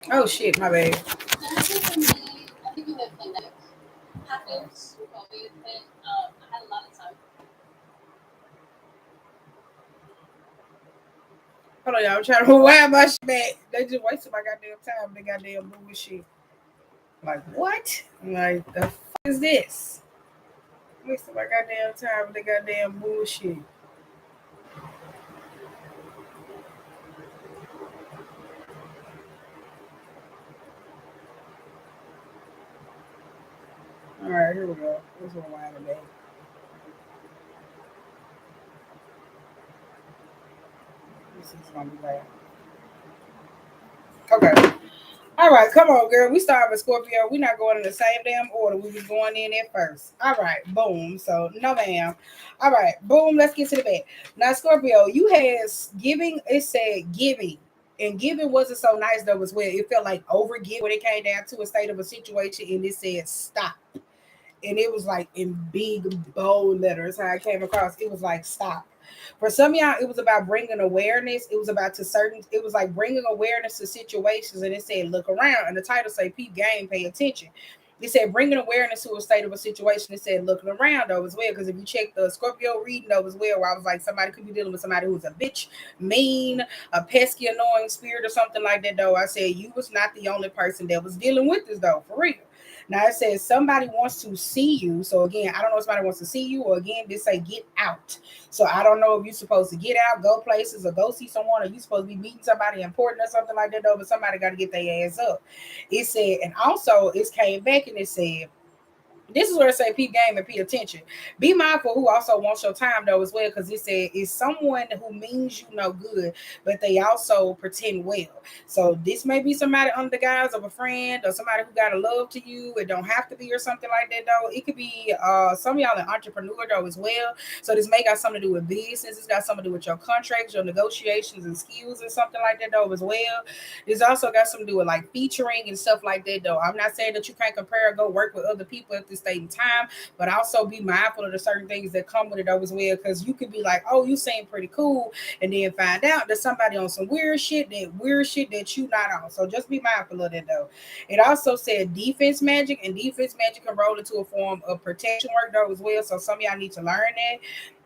Oh shit, my bad. Hold on, y'all. I'm trying to rewind my shit back. They just wasted my goddamn time. They goddamn bullshit. Like what? Like the fuck is this? Wasting my goddamn time with the goddamn bullshit. All right, here we go. Let's rewind it back. This is gonna be bad. Okay. All right, come on, girl. We started with Scorpio. We're not going in the same damn order. We was going in at first. All right, boom. So no, ma'am. All right, boom. Let's get to the back. Now, Scorpio, you had giving. It said giving, and giving wasn't so nice though as well. It felt like over give when it came down to a state of a situation, and it said stop, and it was like in big bold letters. How I came across, it was like stop. For some of y'all, it was about bringing awareness. It was about to certain. It was like bringing awareness to situations, and it said look around. And the title say Peep game, pay attention. It said bringing awareness to a state of a situation. It said looking around though as well. Because if you check the Scorpio reading though as well, where I was like somebody could be dealing with somebody who's a bitch, mean, a pesky, annoying spirit or something like that though. I said you was not the only person that was dealing with this though, for real. Now it says somebody wants to see you. So again, I don't know if somebody wants to see you, or again, this say get out. So I don't know if you're supposed to get out, go places, or go see someone, or you supposed to be meeting somebody important or something like that, though, but somebody got to get their ass up. It said, and also it came back and it said, this is where it say peep game and pay attention. Be mindful who also wants your time though as well, because it said it's someone who means you no good, but they also pretend well. So this may be somebody under the guise of a friend or somebody who got a love to you. It don't have to be or something like that though. It could be some of y'all an entrepreneur though as well. So this may got something to do with business. It's got something to do with your contracts, your negotiations and skills and something like that though as well. It's also got something to do with like featuring and stuff like that though. I'm not saying that you can't compare or go work with other people at this state in time, but also be mindful of the certain things that come with it though as well. Because you could be like, oh, you seem pretty cool, and then find out that somebody on some weird shit that you not on. So just be mindful of that though. It also said defense magic, and defense magic can roll into a form of protection work though as well. So some of y'all need to learn that.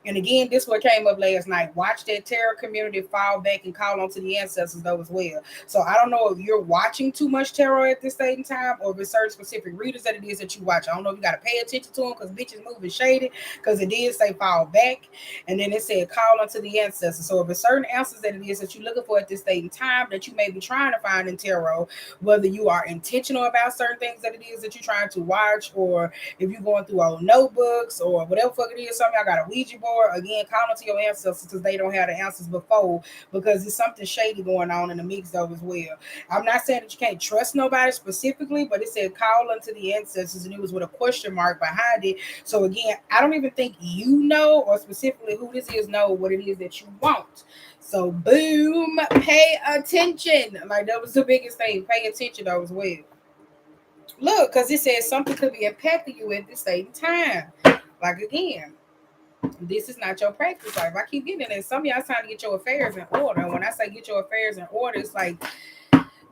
And again, this what came up last night. Watch that terror community fall back and call onto the ancestors though as well. So I don't know if you're watching too much tarot at this state in time, or if it's certain specific readers that it is that you watch. I don't know if you got to pay attention to them because bitches moving shaded, because it did say fall back, and then it said call unto the ancestors. So if it's certain answers that it is that you're looking for at this state in time that you may be trying to find in tarot, whether you are intentional about certain things that it is that you're trying to watch, or if you're going through old notebooks or whatever fuck it is, some of y'all got a Ouija board, again, call unto your ancestors because they don't have the answers before, because there's something shady going on in the mix though as well. I'm not saying that you can't trust nobody specifically, but it said call unto the ancestors, and it was with a question mark behind it. So again, I don't even think you know, or specifically who this is, know what it is that you want. So boom, pay attention. Like that was the biggest thing. Pay attention though as well. Look, because it says something could be impacting you at this same time. Like again, this is not your practice life. I keep getting it. And some of y'all trying to get your affairs in order. And when I say get your affairs in order, it's like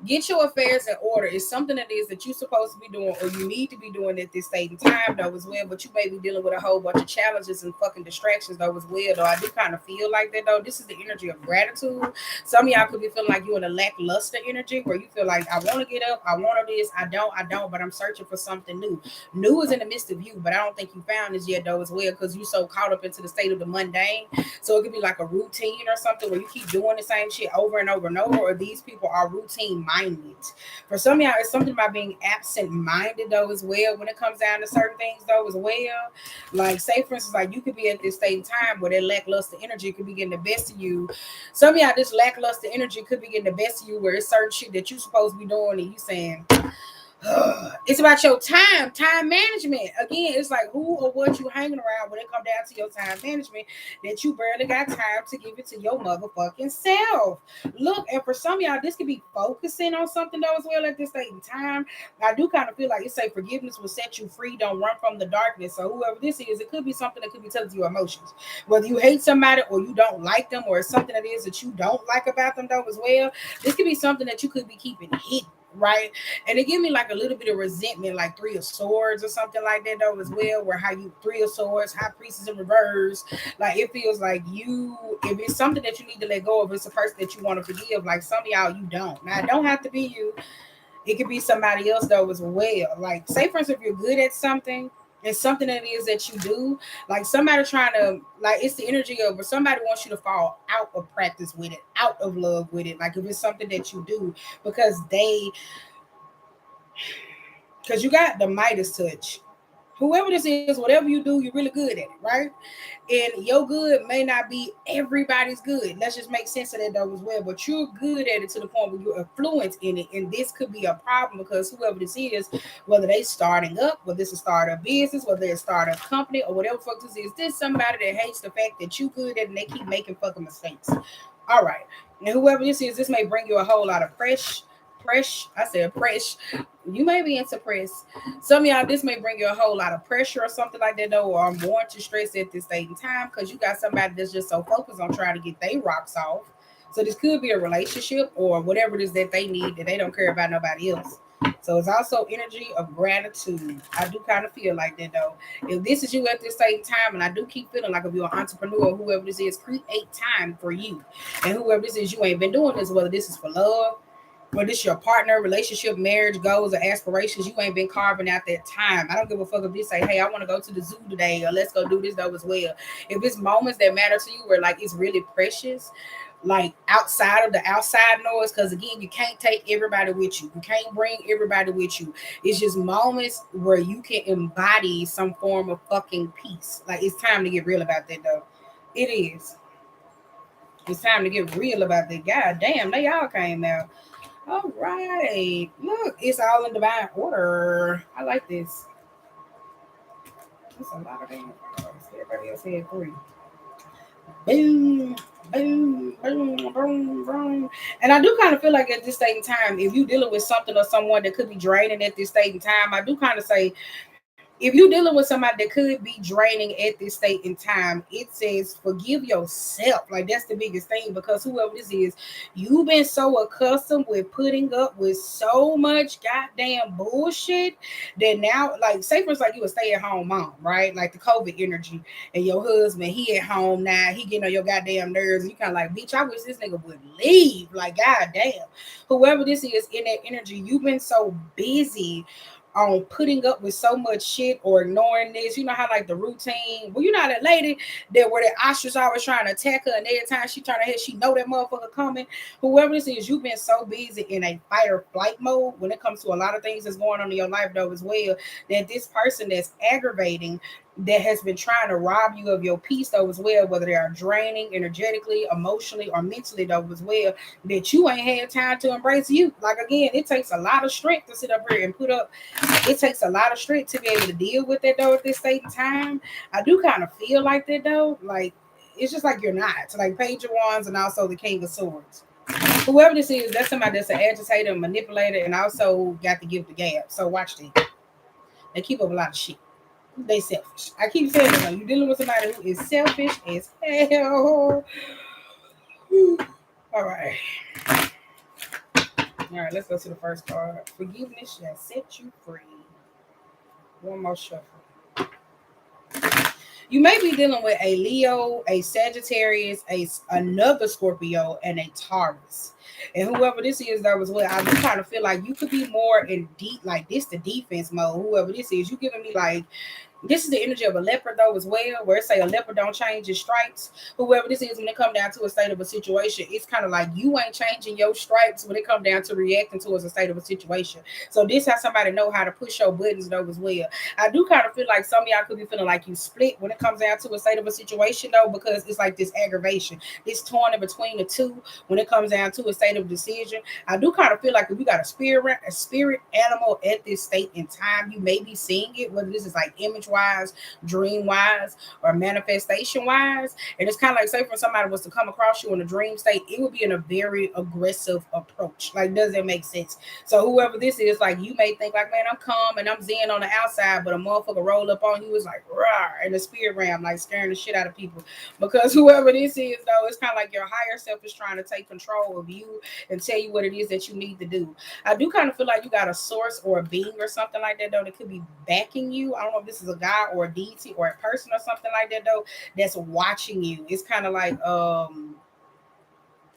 get your affairs in order. It's something that is that you're supposed to be doing, or you need to be doing at this state and time though as well. But you may be dealing with a whole bunch of challenges and fucking distractions though as well. Though I do kind of feel like that though. This is the energy of gratitude. Some of y'all could be feeling like you're in a lackluster energy where you feel like I want to get up, I want to this, I don't, but I'm searching for something new. New is in the midst of you, but I don't think you found this yet though as well, because you're so caught up into the state of the mundane. So it could be like a routine or something where you keep doing the same shit over and over and over, or these people are routine minded. For some of y'all, it's something about being absent minded though as well when it comes down to certain things though as well. Like say for instance, like you could be at this state in time where that lackluster energy could be getting the best of you. Some of y'all, this lackluster energy could be getting the best of you, where it's certain shit that you supposed to be doing and you saying it's about your time management. Again, it's like who or what you hanging around when it come down to your time management, that you barely got time to give it to your motherfucking self. Look, and for some of y'all, this could be focusing on something though as well at this state in time. I do kind of feel like it say forgiveness will set you free. Don't run from the darkness. So whoever this is, it could be something that could be telling your emotions. Whether you hate somebody or you don't like them, or it's something that is that you don't like about them though as well. This could be something that you could be keeping hidden. right? And it give me like a little bit of resentment, like Three of Swords or something like that though as well, where how you Three of Swords, High Priestess in reverse. Like it feels like you, if it's something that you need to let go of, it's a person that you want to forgive. Like some of y'all you don't. Now it don't have to be you. It could be somebody else though as well. Like say for instance, if you're good at something, it's something that it is that you do, like somebody trying to, like it's the energy of, or somebody wants you to fall out of practice with it, out of love with it. Like if it's something that you do because because you got the Midas touch. Whoever this is, whatever you do, you're really good at it, right? And your good may not be everybody's good. Let's just make sense of that though as well. But you're good at it to the point where you're fluent in it. And this could be a problem because whoever this is, whether they starting up, whether this is start a business, whether they start a company or whatever fuck this somebody that hates the fact that you good at it and they keep making fucking mistakes. All right. And whoever this is, this may bring you a whole lot of fresh. You may be into press. Some of y'all, this may bring you a whole lot of pressure or something like that, though, or more to stress at this stage in time because you got somebody that's just so focused on trying to get their rocks off. So this could be a relationship or whatever it is that they need that they don't care about nobody else. So it's also energy of gratitude. I do kind of feel like that though. If this is you at this same time, and I do keep feeling like if you're an entrepreneur, whoever this is, create time for you. And whoever this is, you ain't been doing this, whether this is for love, whether this your partner, relationship, marriage, goals, or aspirations, you ain't been carving out that time. I don't give a fuck if they say, hey, I want to go to the zoo today, or let's go do this though as well. If it's moments that matter to you where like it's really precious, like outside of the outside noise, because again, you can't take everybody with you. You can't bring everybody with you. It's just moments where you can embody some form of fucking peace. Like it's time to get real about that though. It is. It's time to get real about that. God damn, they all came out. All right. Look, it's all in divine order. I like this. It's a lot of damn cards. Everybody else had three. Boom, boom, boom, boom, boom. And I do kind of feel like at this state in time, if you dealing with something or someone that could be draining at this state in time, I do kind of say if you're dealing with somebody that could be draining at this state in time, it says forgive yourself. Like that's the biggest thing because whoever this is, you've been so accustomed with putting up with so much goddamn bullshit that now, like, say for instance, like you a stay-at-home mom, right? Like the COVID energy, and your husband, he at home now, he getting on your goddamn nerves. And you kind of like, bitch, I wish this nigga would leave. Like, goddamn, whoever this is in that energy, you've been so busy on putting up with so much shit or ignoring this. You know how like the routine. Well, you know that lady that where the ostrich always trying to attack her, and every time she turn her head, she know that motherfucker coming. Whoever this is, you've been so busy in a fight or flight mode when it comes to a lot of things that's going on in your life though as well. That this person that's aggravating, that has been trying to rob you of your peace though as well, whether they are draining energetically, emotionally, or mentally though as well, that you ain't had time to embrace you. Like again, it takes a lot of strength to sit up here and put up, it takes a lot of strength to be able to deal with that though at this state in time. I do kind of feel like that though. Like it's just like you're not. So like Page of Wands and also the King of Swords. Whoever this is, that's somebody that's an agitator, manipulator, and also got to give the gab. So watch this. They keep up a lot of shit. They selfish. I keep saying that you're dealing with somebody who is selfish as hell. All right. All right, let's go to the first card. Forgiveness shall set you free. One more shuffle. You may be dealing with a Leo, a Sagittarius, another Scorpio, and a Taurus. And whoever this is, though, as well, I do kind of feel like you could be more in deep, like this, the defense mode. Whoever this is, you giving me like this is the energy of a leopard though as well, where it say a leopard don't change his stripes. Whoever this is, when it come down to a state of a situation, it's kind of like you ain't changing your stripes when it come down to reacting towards a state of a situation. So this how somebody know how to push your buttons though as well. I do kind of feel like some of y'all could be feeling like you split when it comes down to a state of a situation though, because it's like this aggravation, this torn in between the two when it comes down to a state of decision. I do kind of feel like if you got a spirit animal at this state in time, you may be seeing it, whether this is like image wise, dream wise, or manifestation wise. And it's kind of like, say, for somebody was to come across you in a dream state, it would be in a very aggressive approach. Like, does it make sense? So whoever this is, like, you may think like, man, I'm calm and I'm zen on the outside, but a motherfucker roll up on you is like, rah, in the spirit realm, like scaring the shit out of people. Because whoever this is, though, it's kind of like your higher self is trying to take control of you and tell you what it is that you need to do. I do kind of feel like you got a source or a being or something like that, though, that could be backing you. I don't know if this is a guy or a deity or a person or something like that, though, that's watching you. It's kind of like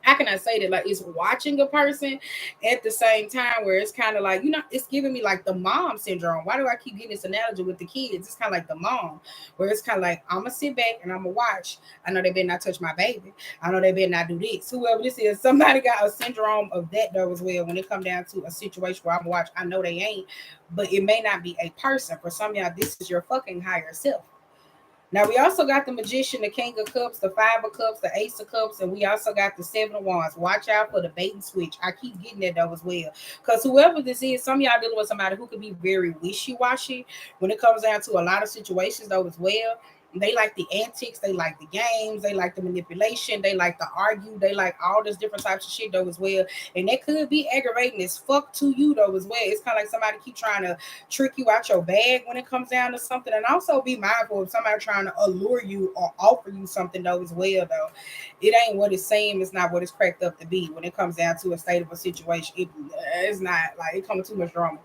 how can I say that? Like, it's watching a person at the same time, where it's kind of like, it's giving me like the mom syndrome. Why do I keep getting this analogy with the kids? It's kind of like the mom, where it's kind of like, I'm gonna sit back and I'm gonna watch. I know they better not touch my baby. I know they better not do this. Whoever this is, somebody got a syndrome of that though as well. When it come down to a situation where I'm gonna watch, I know they ain't, but it may not be a person. For some of y'all, this is your fucking higher self. Now we also got the Magician, the King of Cups, the Five of Cups, the Ace of Cups, and we also got the Seven of Wands. Watch out for the bait and switch. I keep getting that though as well. Because whoever this is, some of y'all dealing with somebody who could be very wishy-washy when it comes down to a lot of situations though as well. They like the antics, they like the games, they like the manipulation, they like to argue, they like all this different types of shit though as well. And that could be aggravating as fuck to you though as well. It's kind of like somebody keep trying to trick you out your bag when it comes down to something. And also be mindful of somebody trying to allure you or offer you something though as well though. It ain't what it's saying, it's not what it's cracked up to be when it comes down to a state of a situation. It's not like it comes too much drama.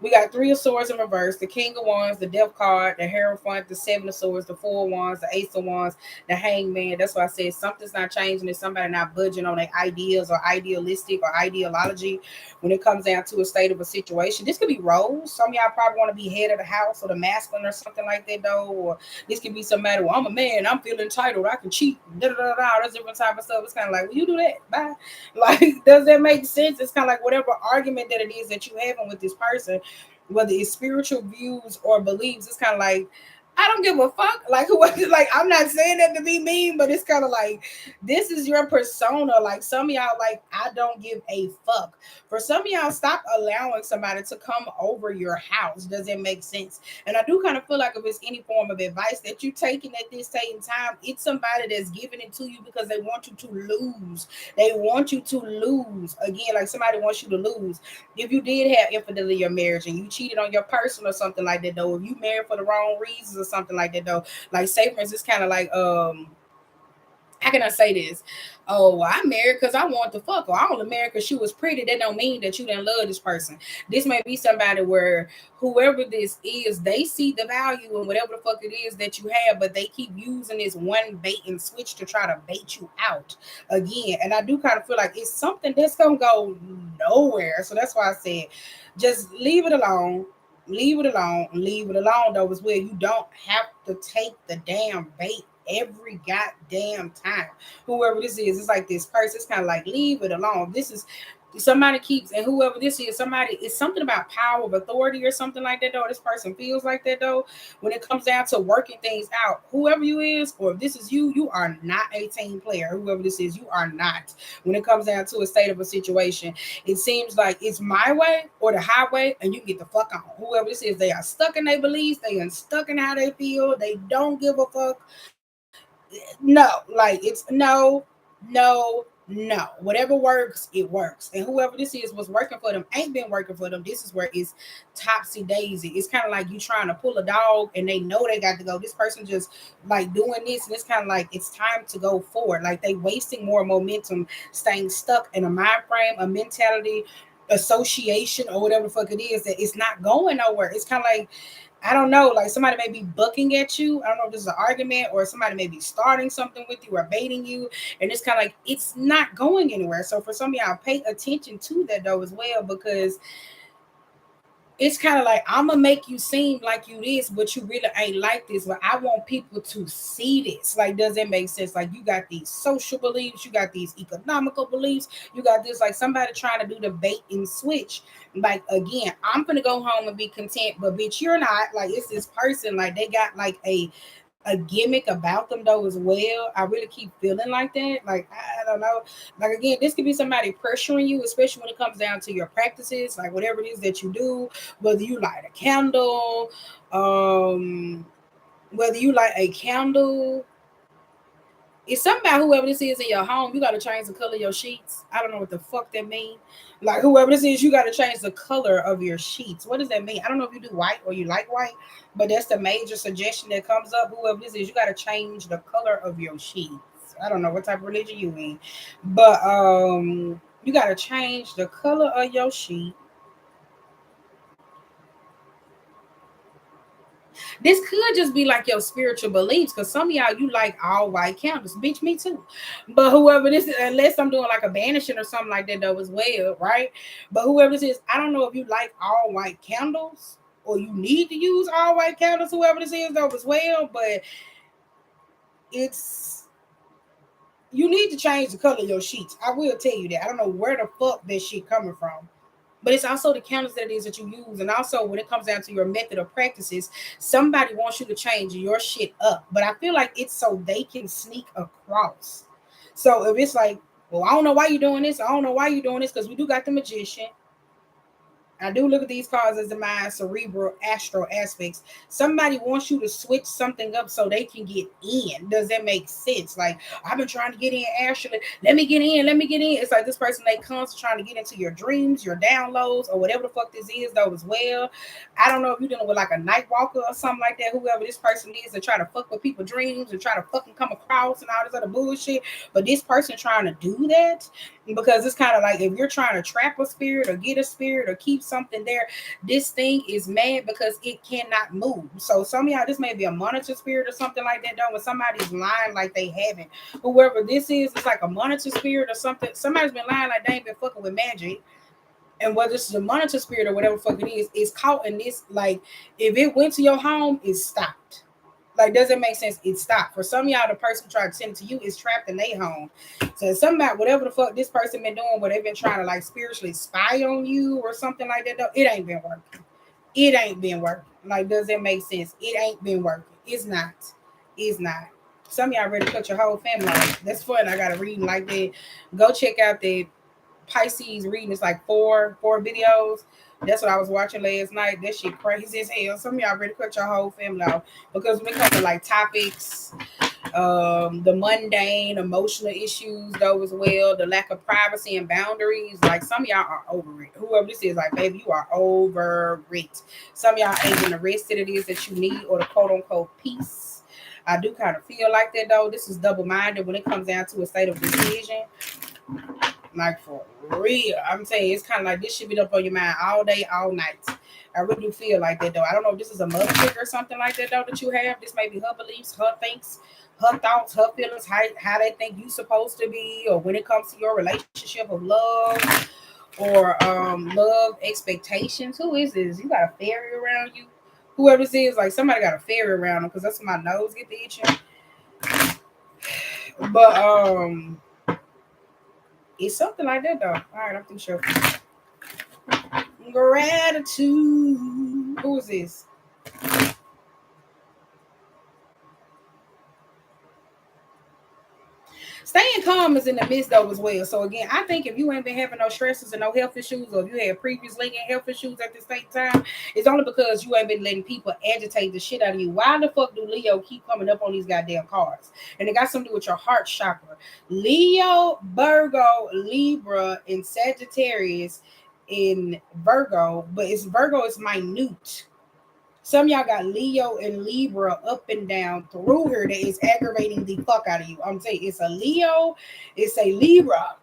We got Three of Swords in reverse, the King of Wands, the Death card, the Hierophant, the Seven of Swords, the Four of Wands, the Ace of Wands, the Hangman. That's why I said something's not changing. It's somebody not budging on their ideas or idealistic or ideology when it comes down to a state of a situation. This could be roles. Some of y'all probably want to be head of the house or the masculine or something like that, though. Or this could be somebody, well, I'm a man, I'm feeling entitled, I can cheat, da da da da. That's different type of stuff. It's kind of like, well, you do that, bye. Like, does that make sense? It's kind of like whatever argument that it is that you having with this person, whether it's spiritual views or beliefs, it's kind of like, I don't give a fuck. Like, who? Like, I'm not saying that to be mean, but it's kind of like, this is your persona. Like, some of y'all, like, I don't give a fuck. For some of y'all, stop allowing somebody to come over your house. Does it make sense? And I do kind of feel like if it's any form of advice that you're taking at this same time, it's somebody that's giving it to you because they want you to lose. They want you to lose. Again, like somebody wants you to lose. If you did have infidelity in your marriage and you cheated on your person or something like that, though, if you married for the wrong reasons or something like that, though, like say for instance, kind of like how can I say this? Oh, well, I married because I want to fuck, or I only married because she was pretty. That don't mean that you didn't love this person. This may be somebody where whoever this is, they see the value in whatever the fuck it is that you have, but they keep using this one bait and switch to try to bait you out again. And I do kind of feel like it's something that's gonna go nowhere. So that's why I said, just leave it alone. Leave it alone. Leave it alone, though, as well. You don't have to take the damn bait every goddamn time. Whoever this is, it's like this person. It's kind of like, leave it alone. This is somebody keeps, and whoever this is, somebody, it's something about power of authority or something like that, though. This person feels like that, though, when it comes down to working things out. Whoever you is, or if this is you, you are not a team player. Whoever this is, you are not. When it comes down to a state of a situation, it seems like it's my way or the highway, and you get the fuck on. Whoever this is, they are stuck in their beliefs, they are stuck in how they feel, they don't give a fuck. No, like it's no. Whatever works, it works. And whoever this is was working for them ain't been working for them. This is where it's topsy daisy. It's kind of like you trying to pull a dog and they know they got to go. This person just like doing this, and it's kind of like it's time to go forward. Like they wasting more momentum, staying stuck in a mind frame, a mentality, association, or whatever the fuck it is, that it's not going nowhere. It's kind of like, I don't know, like somebody may be bucking at you. I don't know if this is an argument, or somebody may be starting something with you or baiting you. And it's kind of like, it's not going anywhere. So for some of y'all, pay attention to that though as well, because it's kind of like, I'm gonna make you seem like you this, but you really ain't like this. But I want people to see this. Like, does it make sense? Like, you got these social beliefs, you got these economical beliefs, you got this, like somebody trying to do the bait and switch. Like, again, I'm gonna go home and be content, but bitch, you're not. Like, it's this person, like they got like a a gimmick about them though as well. I really keep feeling like that. Like I don't know. Like again, this could be somebody pressuring you, especially when it comes down to your practices, like whatever it is that you do, whether you light a candle, um, whether you light a candle. It's something about whoever this is in your home, you gotta change the color of your sheets. I don't know what the fuck that means. Like whoever this is, you gotta change the color of your sheets. What does that mean? I don't know if you do white or you like white, but that's the major suggestion that comes up. Whoever this is, you gotta change the color of your sheets. I don't know what type of religion you in, but you gotta change the color of your sheet. This could just be like your spiritual beliefs, because some of y'all you like all white candles. Bitch, me too. But whoever this is, unless I'm doing like a banishing or something like that though as well, right? But whoever this is, I don't know if you like all white candles or you need to use all white candles, whoever this is though as well, but it's you need to change the color of your sheets. I will tell you that. I don't know where the fuck this shit coming from. But it's also the candles that it is that you use. And also when it comes down to your method of practices, somebody wants you to change your shit up. But I feel like it's so they can sneak across. So if it's like, well, I don't know why you're doing this. I don't know why you're doing this, because we do got the magician. I do look at these cards as the mind, cerebral, astral aspects. Somebody wants you to switch something up so they can get in. Does that make sense? Like, I've been trying to get in astrally. Let me get in. Let me get in. It's like this person, they comes trying to get into your dreams, your downloads, or whatever the fuck this is, though, as well. I don't know if you're dealing with like a night walker or something like that, whoever this person is, that try to fuck with people's dreams and try to fucking come across and all this other bullshit. But this person trying to do that, because it's kind of like if you're trying to trap a spirit or get a spirit or keep something there, this thing is mad because it cannot move. So some of y'all, this may be a monitor spirit or something like that, done when somebody's lying like they haven't. Whoever this is, it's like a monitor spirit or something. Somebody's been lying like they ain't been fucking with magic. And whether it's a monitor spirit or whatever fuck it is, it's caught in this. Like, if it went to your home, it stopped. Like, doesn't make sense. It stopped. For some of y'all, the person trying to send it to you is trapped in their home. So something about whatever the fuck this person been doing, where they've been trying to like spiritually spy on you or something like that, though, it ain't been working. It ain't been working. Like, does that make sense? It ain't been working. It's not. It's not. Some of y'all ready to cut your whole family off. That's fun. I got a reading like that. Go check out the Pisces reading. It's like four videos. That's what I was watching last night. That shit crazy as hell. Some of y'all ready to cut your whole family off, because when it comes to like topics, the mundane, emotional issues, though as well, the lack of privacy and boundaries. Like, some of y'all are over it. Whoever this is, like, baby, you are over it. Some of y'all ain't getting the rest that it is that you need, or the quote unquote peace. I do kind of feel like that though. This is double minded when it comes down to a state of decision. Like, for real. I'm saying it's kind of like this should be up on your mind all day, all night. I really do feel like that though. I don't know if this is a mother figure or something like that though that you have. This may be her beliefs, her thinks, her thoughts, her feelings, how they think you supposed to be, or when it comes to your relationship of love or love expectations. Who is this? You got a fairy around you? Whoever this is, like somebody got a fairy around them, because that's when my nose get the itching. But it's something like that though. All right, I'm too sure. Gratitude. Who is this? Staying calm is in the midst of as well. So again, I think if you ain't been having no stresses and no health issues, or if you had previously health issues at the same time, it's only because you ain't been letting people agitate the shit out of you. Why the fuck do Leo keep coming up on these goddamn cards? And it got something to do with your heart chakra. Leo, Virgo, Libra, and Sagittarius in Virgo, but it's Virgo is minute. Some of y'all got Leo and Libra up and down through here that is aggravating the fuck out of you. I'm saying it's a Leo, it's a Libra.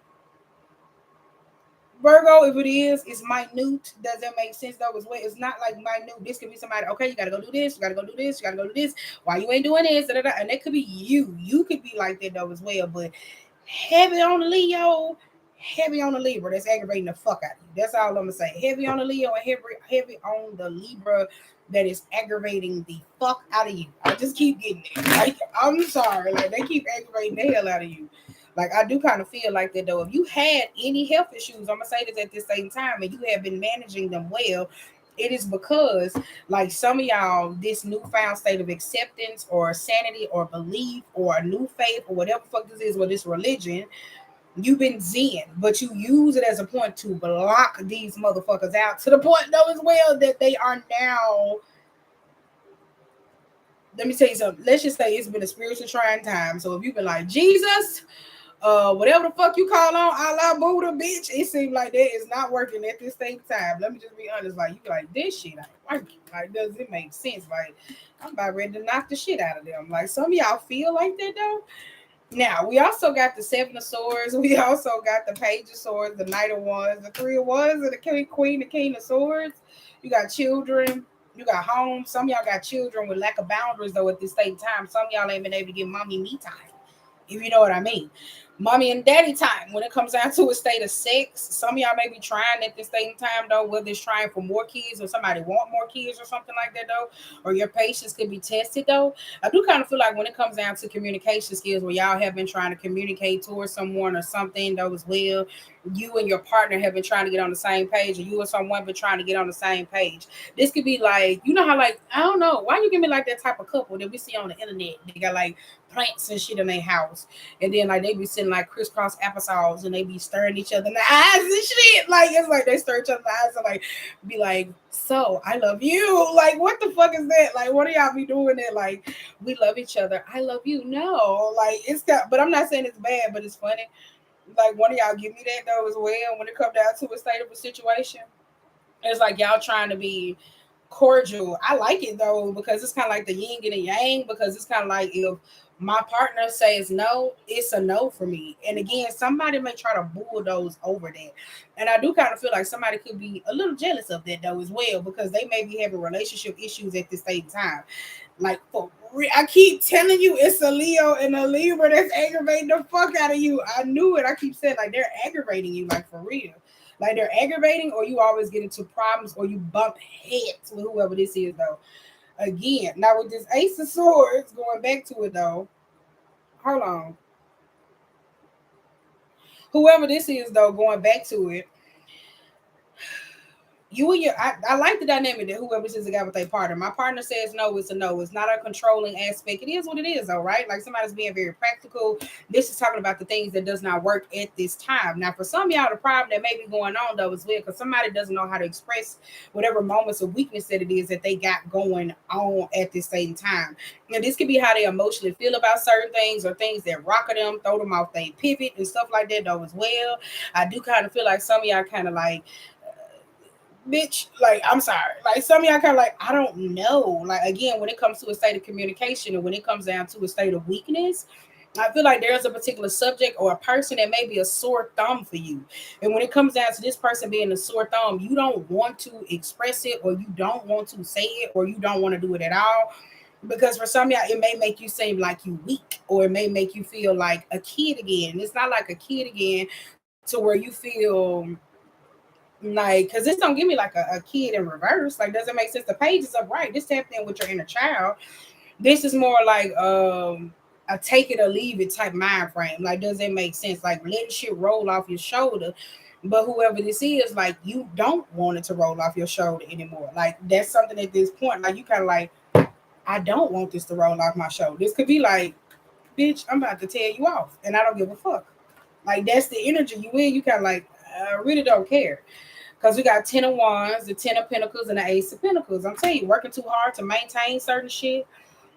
Virgo, if it is, it's minute. Does that make sense though? As well, it's not like minute. This could be somebody. Okay, you gotta go do this. You gotta go do this. You gotta go do this. Why you ain't doing this? Da, da, da. And that could be you. You could be like that though as well. But heavy on the Leo, heavy on the Libra. That's aggravating the fuck out of you. That's all I'm gonna say. Heavy on the Leo and heavy on the Libra. That is aggravating the fuck out of you. I just keep getting it. Like, I'm sorry. Like, they keep aggravating the hell out of you. Like, I do kind of feel like that though. If you had any health issues, I'm gonna say this at the same time, and you have been managing them well, It is because, like, some of y'all, this newfound state of acceptance or sanity or belief or a new faith or whatever the fuck this is, or this religion, you've been zen, but you use it as a point to block these motherfuckers out to the point, though, as well, that they are now. Let me tell you something. Let's just say it's been a spiritual trying time. So if you've been like, Jesus, whatever the fuck you call on, Allah, Buddha, bitch, it seems like that is not working at this same time. Let me just be honest. Like, you be like, this shit ain't working. Like, does it make sense? Like, I'm about ready to knock the shit out of them. Like, some of y'all feel like that, though. Now, we also got the Seven of Swords. We also got the Page of Swords, the Knight of Wands, the Three of Wands, and the Queen, the King of Swords. You got children. You got home. Some of y'all got children with lack of boundaries, though, at the same time. Some of y'all ain't been able to get mommy me time, if you know what I mean. Mommy and daddy time when it comes down to a state of sex. Some of y'all may be trying at the same time, though, whether it's trying for more kids or somebody want more kids or something like that, though, or your patience could be tested, though. I do kind of feel like when it comes down to communication skills, where y'all have been trying to communicate towards someone or something, though, as well, you and your partner have been trying to get on the same page, or you and someone been trying to get on the same page. This could be like, you know how, like, I don't know, why you give me like that type of couple that we see on the internet? They got like plants and shit in their house, and then like they be sitting like crisscross applesauce, and they be stirring each other in the eyes and shit. Like, it's like they stir each other in the eyes and like be like, so I love you. Like, what the fuck is that? Like, what do y'all be doing that? Like, we love each other. I love you. No, like, it's got, but I'm not saying it's bad, but it's funny. Like, one of y'all give me that, though, as well, when it comes down to a state of a situation. It's like y'all trying to be cordial. I like it, though, because it's kind of like the yin and the yang, because it's kind of like, if my partner says no, it's a no for me. And again, somebody may try to bulldoze over that. And I do kind of feel like somebody could be a little jealous of that, though, as well, because they may be having relationship issues at the same time. Like, for real, I keep telling you, it's a Leo and a Libra that's aggravating the fuck out of you. I knew it. I keep saying, like, they're aggravating you, like, for real. Like, they're aggravating, or you always get into problems, or you bump heads with whoever this is, though. Again, now with this Ace of Swords, going back to it, though. Hold on. Whoever this is, though, going back to it, you and your, I like the dynamic that whoever says a guy with a partner. My partner says no, it's a no. It's not a controlling aspect. It is what it is, though, right? Like, somebody's being very practical. This is talking about the things that does not work at this time. Now, for some of y'all, the problem that may be going on, though, is well, because somebody doesn't know how to express whatever moments of weakness that it is that they got going on at this same time. And this could be how they emotionally feel about certain things, or things that rock them, throw them off they pivot and stuff like that, though, as well. I do kind of feel like some of y'all kind of like, bitch, like, I'm sorry. Like, some of y'all kind of like, I don't know. Like, again, when it comes to a state of communication, and when it comes down to a state of weakness, I feel like there's a particular subject or a person that may be a sore thumb for you. And when it comes down to this person being a sore thumb, you don't want to express it, or you don't want to say it, or you don't want to do it at all. Because for some of y'all, it may make you seem like you weak, or it may make you feel like a kid again. It's not like a kid again to where you feel like, because this don't give me like a kid in reverse. Like, doesn't make sense. The page is upright. This tapped in with your inner child. This is more like a take it or leave it type mind frame. Like, does it make sense? Like, letting shit roll off your shoulder. But whoever this is, like, you don't want it to roll off your shoulder anymore. Like, that's something at this point. Like, you kind of like, I don't want this to roll off my shoulder. This could be like, bitch, I'm about to tear you off, and I don't give a fuck. Like, that's the energy you in. You kind of like, I really don't care. Because we got 10 of Wands, the 10 of Pentacles, and the Ace of Pentacles. I'm telling you, working too hard to maintain certain shit.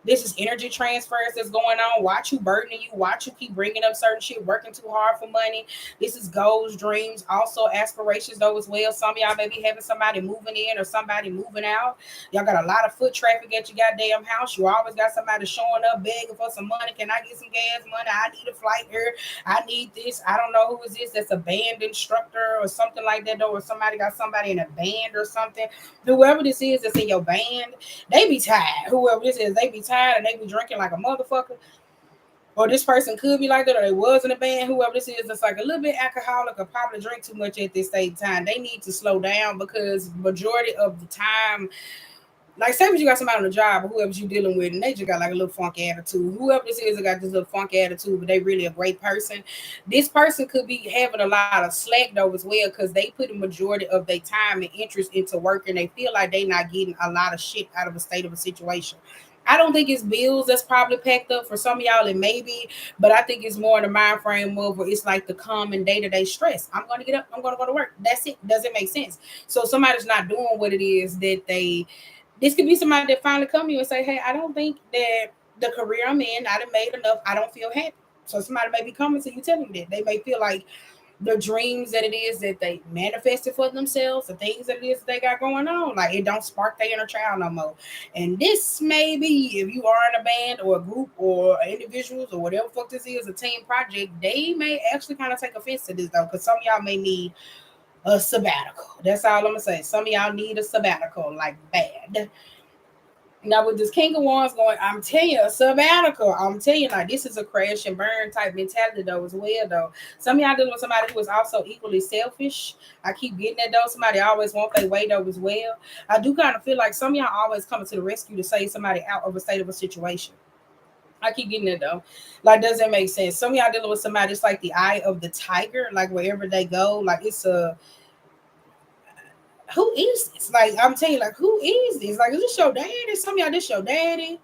This is energy transfers that's going on. Watch you burdening you. Watch you keep bringing up certain shit, working too hard for money. This is goals, dreams, also aspirations, though, as well. Some of y'all may be having somebody moving in or somebody moving out. Y'all got a lot of foot traffic at your goddamn house. You always got somebody showing up begging for some money. Can I get some gas money? I need a flight here. I need this. I don't know who is this. That's a band instructor or something like that, though, or somebody got somebody in a band or something. Whoever this is that's in your band, they be tired. Whoever this is, they be tired, and they be drinking like a motherfucker. Or this person could be like that, or they was in a band. Whoever this is, that's like a little bit alcoholic, or probably drink too much at this same time. They need to slow down, because majority of the time, Like, say if you got somebody on the job or whoever you dealing with, and they just got like a little funky attitude. Whoever this is that got this little funky attitude, but they really a great person. This person could be having a lot of slack though as well, because they put a majority of their time and interest into work, and they feel like they not getting a lot of shit out of a state of a situation. I don't think it's bills that's probably packed up for some of y'all, and maybe, but I think it's more in the mind frame of where it's like the common day to day stress. I'm going to get up, I'm going to go to work. That's it. Does it make sense? So somebody's not doing what it is that they. This could be somebody that finally come to you and say, "Hey, I don't think that the career I'm in, I done made enough. I don't feel happy." So somebody may be coming to you telling you that they may feel like the dreams that it is that they manifested for themselves, the things that it is that they got going on, like it don't spark their inner child no more. And this may be, if you are in a band or a group or individuals or whatever fuck this is, a team project, they may actually kind of take offense to this though, because some of y'all may need a sabbatical. That's all I'm gonna say. Some of y'all need a sabbatical, like bad. Now with this King of Wands going, I'm telling you, a sabbatical. I'm telling you, like this is a crash and burn type mentality though as well though. Some of y'all dealing with somebody who is also equally selfish. I keep getting that though. Somebody always want their way though as well. I do kind of feel like some of y'all always coming to the rescue to save somebody out of a state of a situation. I keep getting it though. Like, does that make sense? Some of y'all dealing with somebody, it's like the eye of the tiger, like wherever they go, like it's a who is this? Like, I'm telling you, like, who is this? Like, is this your daddy? Some of y'all, this your daddy.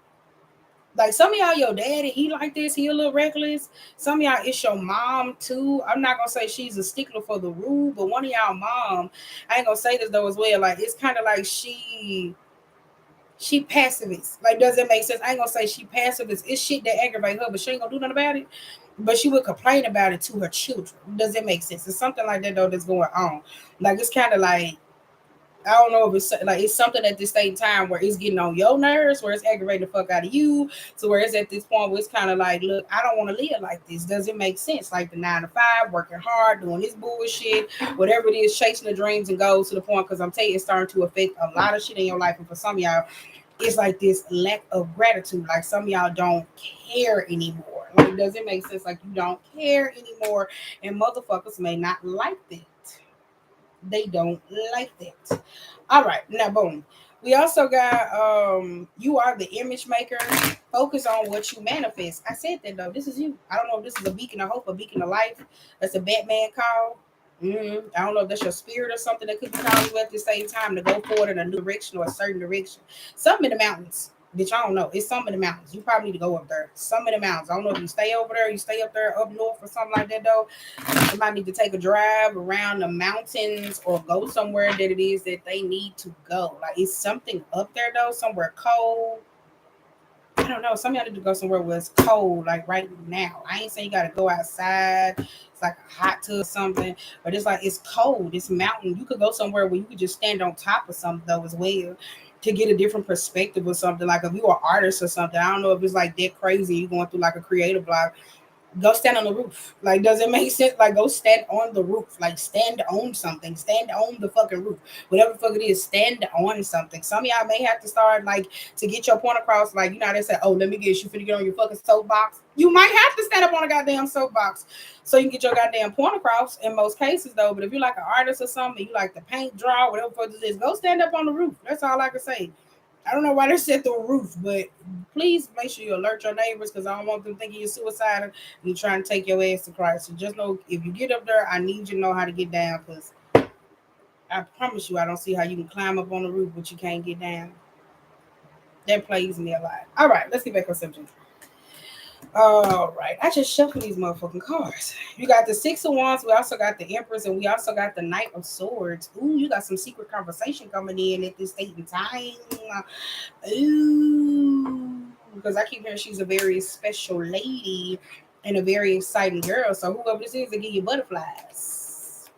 Like, some of y'all, your daddy, he like this, he a little reckless. Some of y'all, it's your mom, too. I'm not going to say she's a stickler for the rule, but one of y'all mom, I ain't going to say this, though, as well. Like, it's kind of like she pacifist. Like, does it make sense? I ain't going to say she pacifist. It's shit that aggravate her, but she ain't going to do nothing about it. But she would complain about it to her children. Does it make sense? It's something like that, though, that's going on. Like, it's kind of like, I don't know if it's like it's something at this same time where it's getting on your nerves, where it's aggravating the fuck out of you, to where it's at this point where it's kind of like, look, I don't want to live like this. Does it make sense? Like the 9 to 5, working hard, doing this bullshit, whatever it is, chasing the dreams and goals to the point. Because I'm telling you, it's starting to affect a lot of shit in your life, and for some of y'all, it's like this lack of gratitude. Like some of y'all don't care anymore. Like, does it make sense? Like you don't care anymore, and motherfuckers may not like that. They don't like that. All right, now boom. We also got you are the image maker. Focus on what you manifest. I said that though. This is you. I don't know if this is a beacon of hope, a beacon of life. That's a Batman call. I don't know if that's your spirit or something that could be calling you at the same time to go forward in a new direction or a certain direction. Something in the mountains. Bitch, I don't know. It's some in the mountains. You probably need to go up there. Some in the mountains. I don't know if you stay over there, you stay up there up north or something like that though. You might need to take a drive around the mountains or go somewhere that it is that they need to go. Like it's something up there though, somewhere cold. I don't know. Some of y'all need to go somewhere where it's cold, like right now. I ain't saying you gotta go outside. It's like a hot tub or something, but it's like it's cold. It's mountain. You could go somewhere where you could just stand on top of something though as well to get a different perspective or something. Like if you are an artist or something, I don't know if it's like that crazy. You going through like a creative block, go stand on the roof. Like, does it make sense? Like, go stand on the roof. Like, stand on something. Stand on the fucking roof. Whatever the fuck it is, stand on something. Some of y'all may have to start, like, to get your point across. Like, you know, they say, oh, let me get you finna get on your fucking soapbox. You might have to stand up on a goddamn soapbox so you can get your goddamn point across in most cases, though. But if you're like an artist or something, you like to paint, draw, whatever the fuck it is, go stand up on the roof. That's all I can say. I don't know why they said the roof, but please make sure you alert your neighbors because I don't want them thinking you're suicidal and you're trying to take your ass to Christ. So just know if you get up there, I need you to know how to get down because I promise you I don't see how you can climb up on the roof but you can't get down. That plagues me a lot. All right, let's get back on subject. All right, I just shuffled these motherfucking cards. You got the Six of Wands. We also got the Empress, and we also got the Knight of Swords. Ooh, you got some secret conversation coming in at this date and time. Ooh, because I keep hearing she's a very special lady and a very exciting girl. So whoever this is, they give you butterflies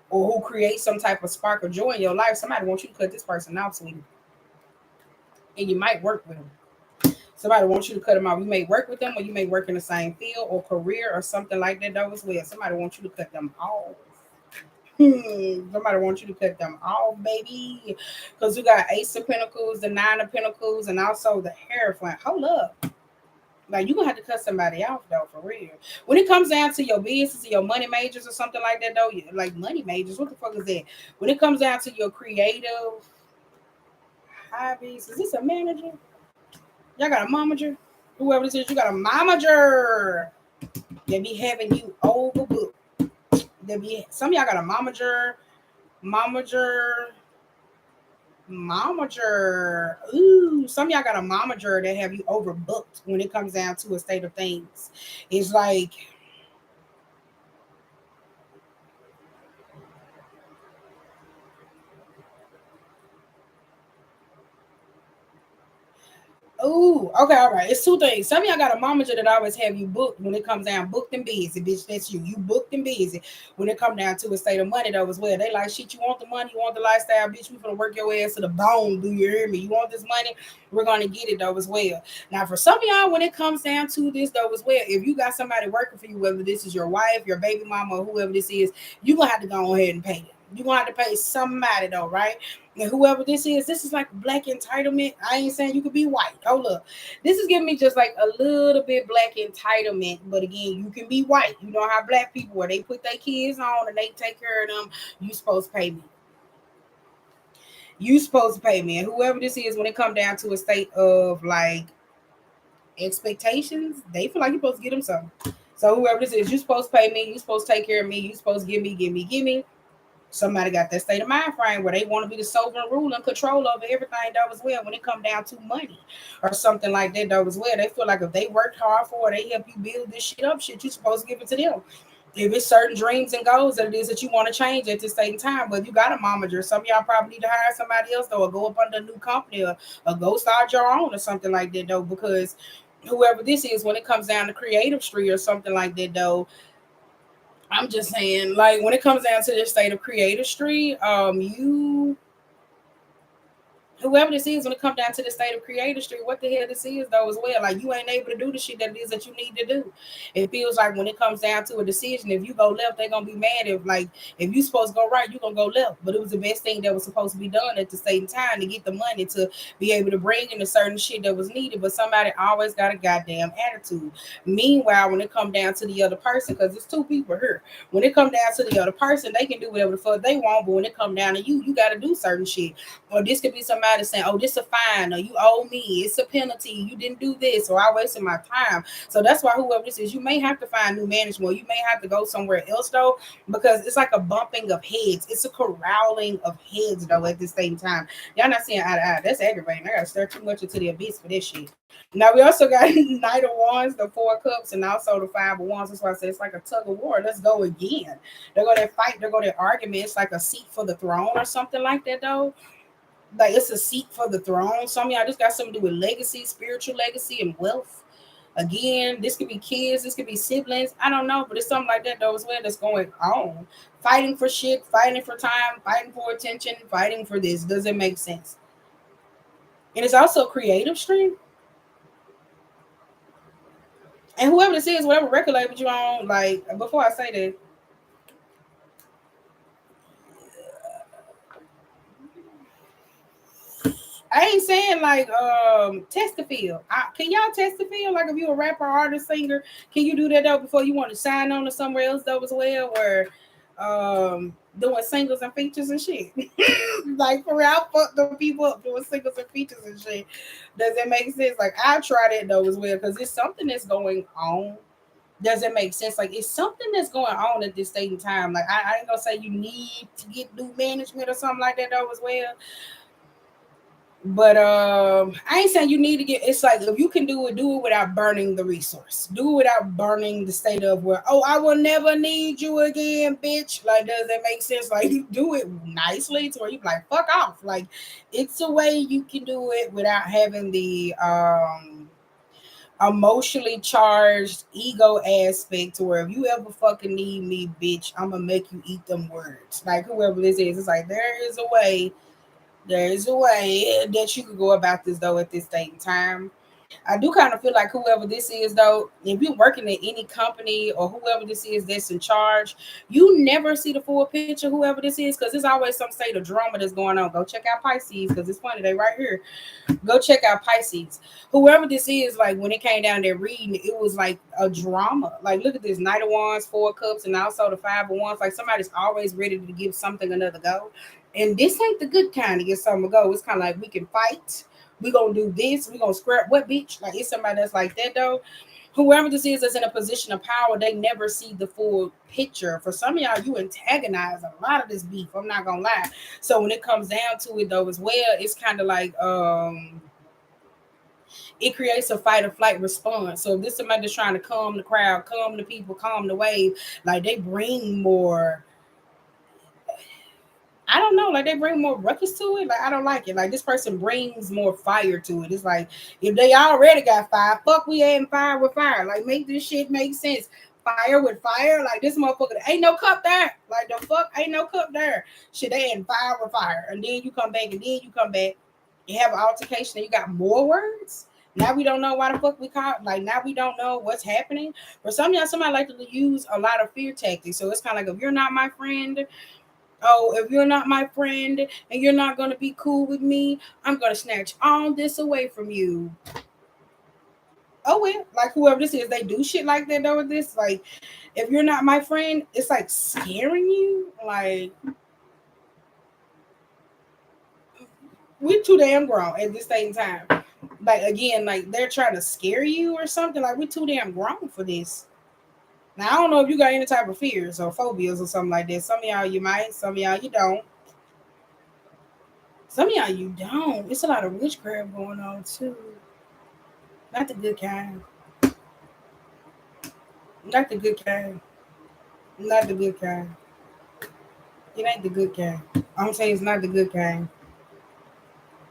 or who creates some type of spark of joy in your life. Somebody wants you to cut this person out, sweetie, and you might work with them. Somebody wants you to cut them off. You may work with them, or you may work in the same field or career or something like that. Though as well, somebody wants you to cut them off. Somebody wants you to cut them off, baby, because you got Ace of Pentacles, the Nine of Pentacles, and also the Hierophant. Hold up, like you gonna have to cut somebody off though, for real. When it comes down to your business, your money majors or something like that, though, like money majors, what the fuck is that? When it comes down to your creative high beast. Is this a manager? Y'all got a momager? Whoever this is, you got a momager. They be having you overbooked. They be some of y'all got a momager, momager. Ooh, some of y'all got a momager that have you overbooked when it comes down to a state of things. It's like ooh, okay, all right. It's two things. Some of y'all got a momager that always have you booked when it comes down booked and busy, bitch. That's you. You booked and busy when it come down to a state of money though as well. They like shit. You want the money, you want the lifestyle, bitch. We gonna work your ass to the bone. Do you hear me? You want this money? We're gonna get it though as well. Now, for some of y'all, when it comes down to this though as well, if you got somebody working for you, whether this is your wife, your baby mama, or whoever this is, you gonna have to go ahead and pay them. You're gonna have to pay somebody though, right? And whoever this is like black entitlement. I ain't saying you could be white. Hold up. This is giving me just like a little bit black entitlement. But again, you can be white. You know how black people where they put their kids on and they take care of them. You supposed to pay me. You supposed to pay me. And whoever this is, when it come down to a state of like expectations, they feel like you're supposed to get them something. So whoever this is, you supposed to pay me. You supposed to take care of me. You supposed to give me. Somebody got that state of mind frame where they want to be the sovereign ruler and control over everything though as well when it come down to money or something like that though as well. They feel like if they worked hard for it, they help you build this shit up, shit, you supposed to give it to them. If it's certain dreams and goals that it is that you want to change at this same time, but you got a momager. Some of y'all probably need to hire somebody else though, or go up under a new company, or go start your own or something like that though, because whoever this is, when it comes down to creative street or something like that though, I'm just saying, like when it comes down to the state of creative street, you whoever this is, when it comes down to the state of creative street, what the hell this is though as well. Like you ain't able to do the shit that it is that you need to do. It feels like when it comes down to a decision, if you go left, they're gonna be mad. If you supposed to go right, you're gonna go left. But it was the best thing that was supposed to be done at the same time to get the money to be able to bring in a certain shit that was needed. But somebody always got a goddamn attitude. Meanwhile, when it come down to the other person, because it's two people here. When it come down to the other person, they can do whatever the fuck they want. But when it come down to you, you gotta do certain shit. Or this could be somebody saying, "Oh, this a fine," or "You owe me. It's a penalty. You didn't do this," or "I wasted my time." So that's why whoever this is, you may have to find new management. You may have to go somewhere else though, because it's like a bumping of heads. It's a corralling of heads though. At the same time, y'all not seeing eye to eye. That's aggravating. I gotta stare too much into the abyss for this shit. Now we also got Knight of Wands, the Four of Cups, and also the Five of Wands. That's why I say it's like a tug of war. Let's go again. They're gonna fight. They're gonna argument. It's like a seat for the throne or something like that though, like it's a seat for the throne. Some of y'all just got something to do with legacy, spiritual legacy, and wealth. Again, this could be kids, this could be siblings. I don't know, but it's something like that though as well that's going on. Fighting for shit, fighting for time, fighting for attention, fighting for this. Does it make sense? And it's also creative stream. And whoever this is, whatever record label you on, like before I say that, I ain't saying like test the field. Can y'all test the field? Like if you a rapper, artist, singer, can you do that though before you want to sign on to somewhere else though as well, or doing singles and features and shit? Like for real, I fuck the people up doing singles and features and shit. Does it make sense? Like I try that though as well because it's something that's going on. Does it make sense? Like it's something that's going on at this state in time. Like I ain't gonna say you need to get new management or something like that though as well. But I ain't saying you need to get. It's like if you can do it without burning the resource. Do it without burning the state of where, oh, I will never need you again, bitch. Like, does that make sense? Like, you do it nicely to where you like fuck off. Like, it's a way you can do it without having the emotionally charged ego aspect to where if you ever fucking need me, bitch, I'm gonna make you eat them words. Like whoever this is, it's like there is a way that you could go about this though at this date and time. I do kind of feel like whoever this is though, if you're working at any company or whoever this is that's in charge, you never see the full picture. Whoever this is, because there's always some state of drama that's going on. Go check out Pisces because it's funny they right here. Go check out Pisces. Whoever this is, like when it came down there reading, it was like a drama. Like look at this Knight of Wands, Four of Cups, and also the Five of Wands. Like somebody's always ready to give something another go. And this ain't the good kind to get something to go. It's kind of like we can fight. We gonna do this. We gonna scrap what bitch? Like it's somebody that's like that though. Whoever this is that's in a position of power, they never see the full picture. For some of y'all, you antagonize a lot of this beef. I'm not gonna lie. So when it comes down to it though, as well, it's kind of like it creates a fight or flight response. So if this somebody that's trying to calm the crowd, calm the people, calm the wave, like they bring more. I don't know, like they bring more ruckus to it. Like I don't like it. Like this person brings more fire to it. It's like if they already got fire, fuck we adding fire with fire. Like make this shit make sense. Fire with fire, like this motherfucker ain't no cup there. Like the fuck ain't no cup there. Shit, they adding fire with fire, and then you come back, and then you come back. You have an altercation, and you got more words. Now we don't know why the fuck we caught. Like now we don't know what's happening. For some of y'all, somebody like to use a lot of fear tactics. So it's kind of like if you're not my friend, oh, if you're not my friend and you're not going to be cool with me, I'm going to snatch all this away from you. Oh, well, like whoever this is, they do shit like that though with this. Like, if you're not my friend, it's like scaring you. Like, we're too damn grown at this same time. Like, again, like they're trying to scare you or something. Like, we're too damn grown for this. Now, I don't know if you got any type of fears or phobias or something like that. Some of y'all you might, some of y'all you don't. Some of y'all you don't. It's a lot of witchcraft going on too. Not the good kind. Not the good kind. Not the good kind. It ain't the good kind. I'm saying it's not the good kind.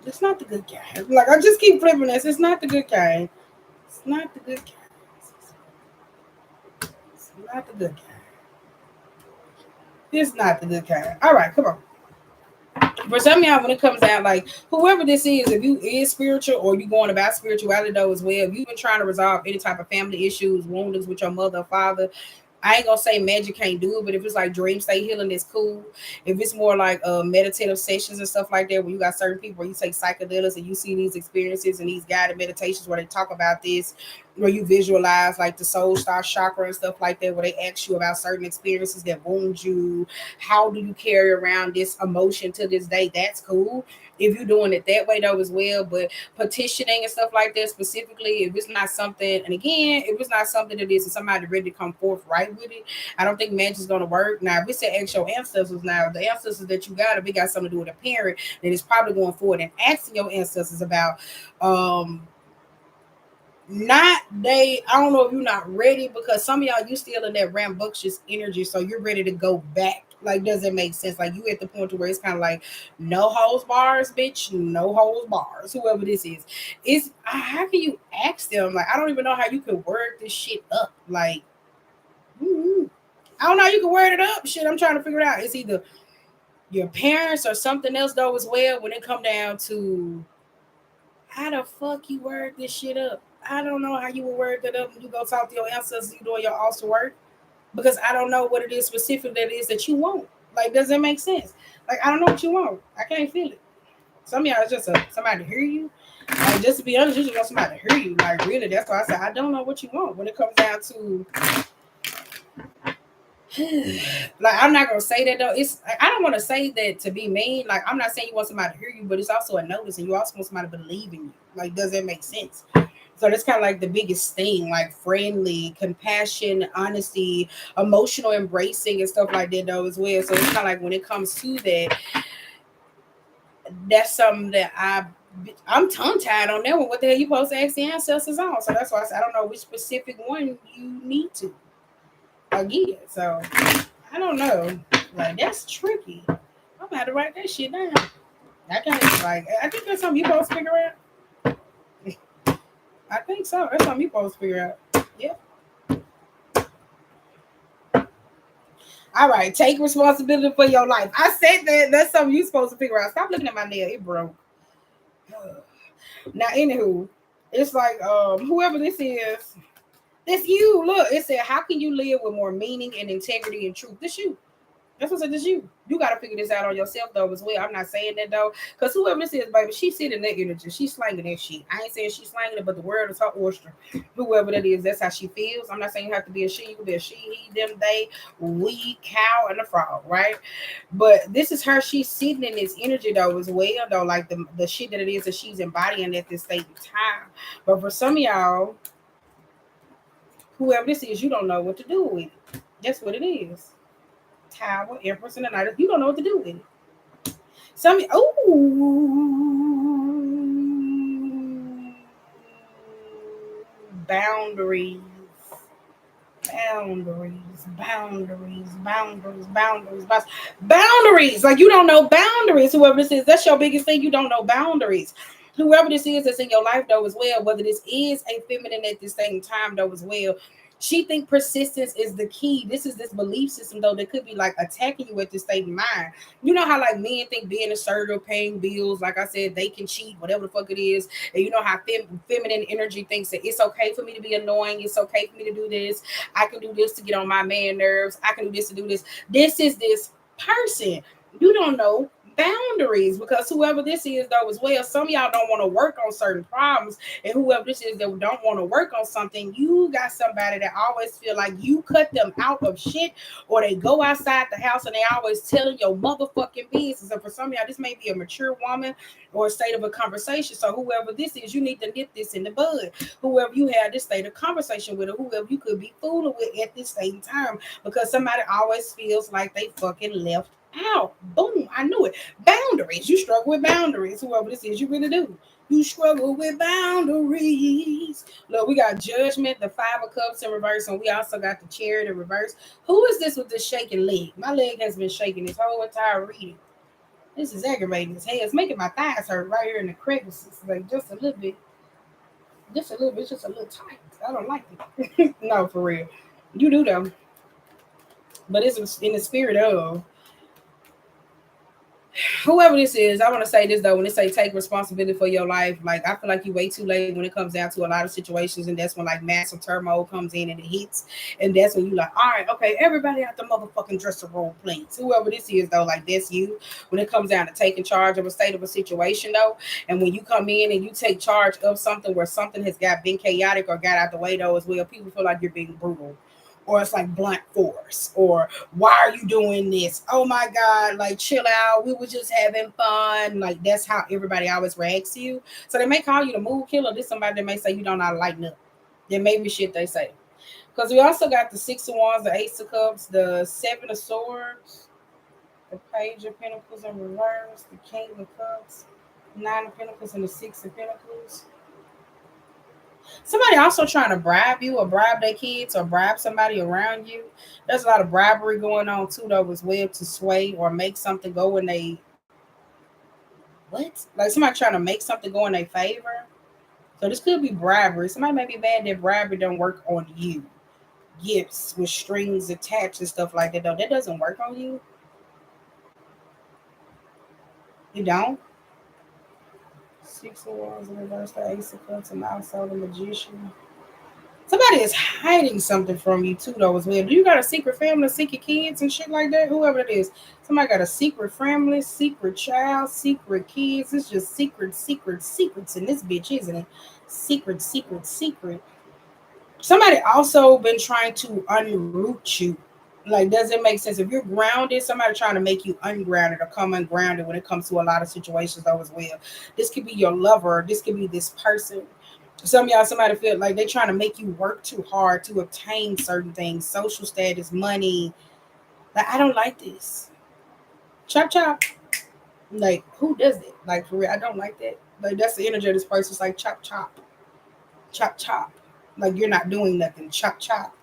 It's not the good kind. Like I just keep flipping this. It's not the good kind. It's not the good kind. It's not the good kind. It's not the good kind. All right, come on. For some of y'all, when it comes down, like whoever this is, if you is spiritual or you going about spirituality though as well, if you've been trying to resolve any type of family issues, wounds with your mother or father, I ain't gonna say magic can't do it, but if it's like dream state healing, it's cool. If it's more like meditative sessions and stuff like that, where you got certain people where you take psychedelics and you see these experiences and these guided meditations where they talk about this, where you visualize like the soul star chakra and stuff like that, where they ask you about certain experiences that wound you. How do you carry around this emotion to this day? That's cool. If you're doing it that way though as well, but petitioning and stuff like that specifically, if it's not something, and again, if it's not something that is somebody ready to come forth right with it, I don't think magic's gonna work. Now, if we say ask your ancestors, now the ancestors that you got, if it got something to do with a parent, then it's probably going forward and asking your ancestors about not they, I don't know if you're not ready because some of y'all you still in that rambunctious energy, so you're ready to go back. Like, does it make sense? Like you at the point to where it's kind of like no holds bars, bitch, no holds bars. Whoever this is, how can you ask them? Like, I don't even know how you can word this shit up. Like, I don't know how you can word it up. Shit, I'm trying to figure it out. It's either your parents or something else though as well. When it come down to how the fuck you word this shit up. I don't know how you would word that up when you go talk to your ancestors, you doing your awesome work. Because I don't know what it is specific that is that you want. Like, does it make sense? Like, I don't know what you want. I can't feel it. Some of y'all is just somebody to hear you. Like, just to be honest, you just want somebody to hear you. Like, really, that's why I said I don't know what you want when it comes down to. Like, I'm not gonna say that though. It's I don't want to say that to be mean. Like, I'm not saying you want somebody to hear you, but it's also a notice, and you also want somebody to believe in you. Like, does that make sense? So that's kind of like the biggest thing, like friendly, compassion, honesty, emotional embracing, and stuff like that though as well. So it's kind of like when it comes to that, that's something that I'm tongue tied on that one. What the hell you supposed to ask the ancestors on? So that's why I said I don't know which specific one you need to again. So I don't know. Like that's tricky. I'm gonna have to write that shit down. I can't like I think that's something you supposed to figure out. I think so. That's something you supposed to figure out. Yeah. All right, take responsibility for your life. I said that. That's something you supposed to figure out. Stop looking at my nail. It broke. Now, anywho, it's like whoever this is, this you. Look, it said, how can you live with more meaning and integrity and truth? This you. That's what I said. Just you. You got to figure this out on yourself though as well. I'm not saying that though, because whoever this is, baby, she's sitting that energy. She's slanging that shit. I ain't saying she's slanging it, but the world is her oyster. Whoever that is, that's how she feels. I'm not saying you have to be a she. You can be a she, he, them, they, we, cow, and a frog, right? But this is her. She's sitting in this energy though as well though, like the shit that it is that she's embodying at this state of time. But for some of y'all, whoever this is, you don't know what to do with it. That's what it is. Tower, Empress, and the Knight. You don't know what to do with it. Some boundaries, boundaries. Like you don't know boundaries. Whoever this is, that's your biggest thing. You don't know boundaries. Whoever this is that's in your life though as well, whether this is a feminine at this same time though as well, she think persistence is the key. This is this belief system though that could be like attacking you at this state of mind. You know how like men think being assertive, paying bills, like I said, they can cheat, whatever the fuck it is. And you know how feminine energy thinks that it's okay for me to be annoying. It's okay for me to do this. I can do this to get on my man nerves. I can do this to do this. This is this person. You don't know boundaries because whoever this is though as well, some of y'all don't want to work on certain problems, and whoever this is that don't want to work on something, you got somebody that always feel like you cut them out of shit, or they go outside the house and they always telling your motherfucking business. And for some of y'all, this may be a mature woman or a state of a conversation. So whoever this is, you need to nip this in the bud. Whoever you have this state of conversation with, or whoever you could be fooling with at this same time, because somebody always feels like they fucking left out. Boom, I knew it. Boundaries. You struggle with boundaries. Whoever this is, you really do. You struggle with boundaries. Look, we got Judgment, the Five of Cups in reverse, and we also got the Chariot in reverse. Who is this with this shaking leg? My leg has been shaking this whole entire reading. This is aggravating as hell. It's making my thighs hurt right here in the crevices, like just a little bit, just a little tight. I don't like it. No, for real. You do though, but it's in the spirit of whoever this is. I want to say this though, when they say take responsibility for your life, like I feel like you wait too late when it comes down to a lot of situations, and that's when like massive turmoil comes in and it hits, and that's when you like, all right, okay, everybody out the motherfucking dresser room, please. Whoever this is though, like that's you when it comes down to taking charge of a state of a situation though, and when you come in and you take charge of something where something has got been chaotic or got out the way though as well, people feel like you're being brutal, or it's like blunt force, or why are you doing this? Oh my God, like chill out. We were just having fun. Like that's how everybody always reacts to you. So they may call you the mood killer. This somebody that may say you don't know how to lighten up. There may be shit they say. Because we also got the Six of Wands, the Ace of Cups, the Seven of Swords, the Page of Pentacles in reverse, the King of Cups, Nine of Pentacles, and the Six of Pentacles. Somebody also trying to bribe you or bribe their kids or bribe somebody around you. There's a lot of bribery going on too, though, as well, to sway or make something go in they what? Like somebody trying to make something go in their favor. So this could be bribery. Somebody may be mad that bribery don't work on you. Gifts with strings attached and stuff like that, though. That doesn't work on you. You don't. Six of Wands in reverse, the Ace of Cups, and also the Magician. Somebody is hiding something from you too, though, as well. Do you got a secret family, secret kids, and shit like that? Whoever it is, somebody got a secret family, secret child, secret kids. It's just secrets in this bitch, isn't it? Secret. Somebody also been trying to unroot you. Like, does it make sense? If you're grounded, somebody trying to make you ungrounded or come ungrounded when it comes to a lot of situations, though, as well. This could be your lover. This could be this person. Some of y'all, somebody feel like they trying to make you work too hard to obtain certain things, social status, money. Like, I don't like this. Chop chop. Like, who does it? Like, for real, I don't like that. Like, that's the energy of this person. It's like chop chop, chop chop. Like, you're not doing nothing. Chop chop.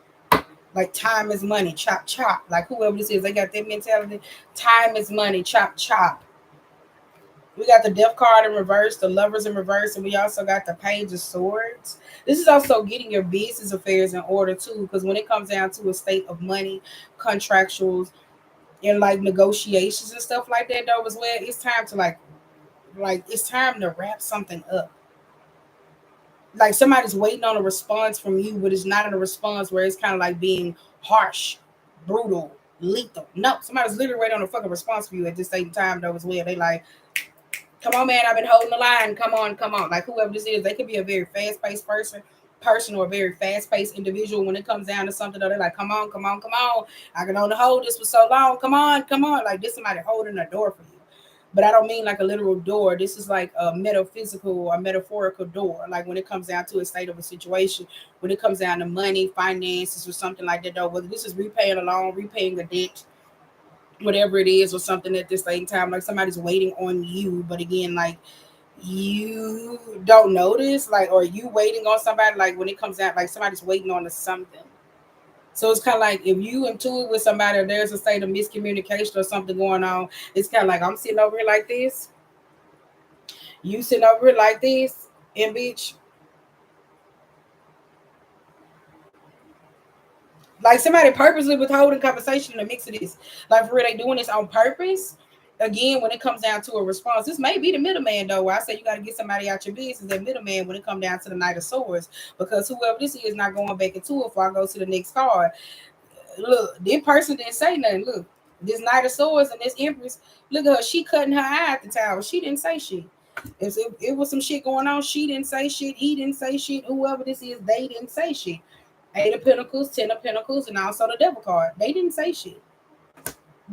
Like, time is money. Chop chop. Like, whoever this is, they got that mentality. Time is money. Chop chop. We got the Death card in reverse, the Lovers in reverse, and we also got the Page of Swords. This is also getting your business affairs in order too, because when it comes down to a state of money, contractuals, and like negotiations and stuff like that, though, as well, it's time to like it's time to wrap something up. Like somebody's waiting on a response from you, but it's not in a response where it's kind of like being harsh, brutal. lethal. No, somebody's literally waiting on a fucking response for you at this same time though as well. They like, come on, man, I've been holding the line. Come on, come on. Like whoever this is, they could be a very fast-paced person or a very fast-paced individual when it comes down to something. Though they're like, come on, come on, come on. I can only hold this for so long. Come on, come on. Like this somebody holding a door for you. But I don't mean like a literal door. This is like a metaphysical or metaphorical door. Like when it comes down to a state of a situation, when it comes down to money, finances, or something like that, though, whether this is repaying a loan, repaying a debt, whatever it is, or something at this same time, like somebody's waiting on you. But again, like you don't notice, like, or you waiting on somebody, like when it comes out, like somebody's waiting on something. So it's kind of like if you into it with somebody, or there's a state of miscommunication or something going on, it's kind of like I'm sitting over here like this, you sitting over here like this, and bitch, like somebody purposely withholding conversation in the mix of this. Like for real, they doing this on purpose. Again, when it comes down to a response, this may be the middleman though. Where I say you got to get somebody out your business, that middleman when it comes down to the Knight of Swords, because whoever this is not going back into it. Before I go to the next card, look, this person didn't say nothing. Look, this Knight of Swords and this Empress, look at her. She cutting her eye at the tower. She didn't say shit. If it was some shit going on, she didn't say shit. He didn't say shit. Whoever this is, they didn't say shit. Eight of Pentacles, Ten of Pentacles, and also the Devil card. They didn't say shit.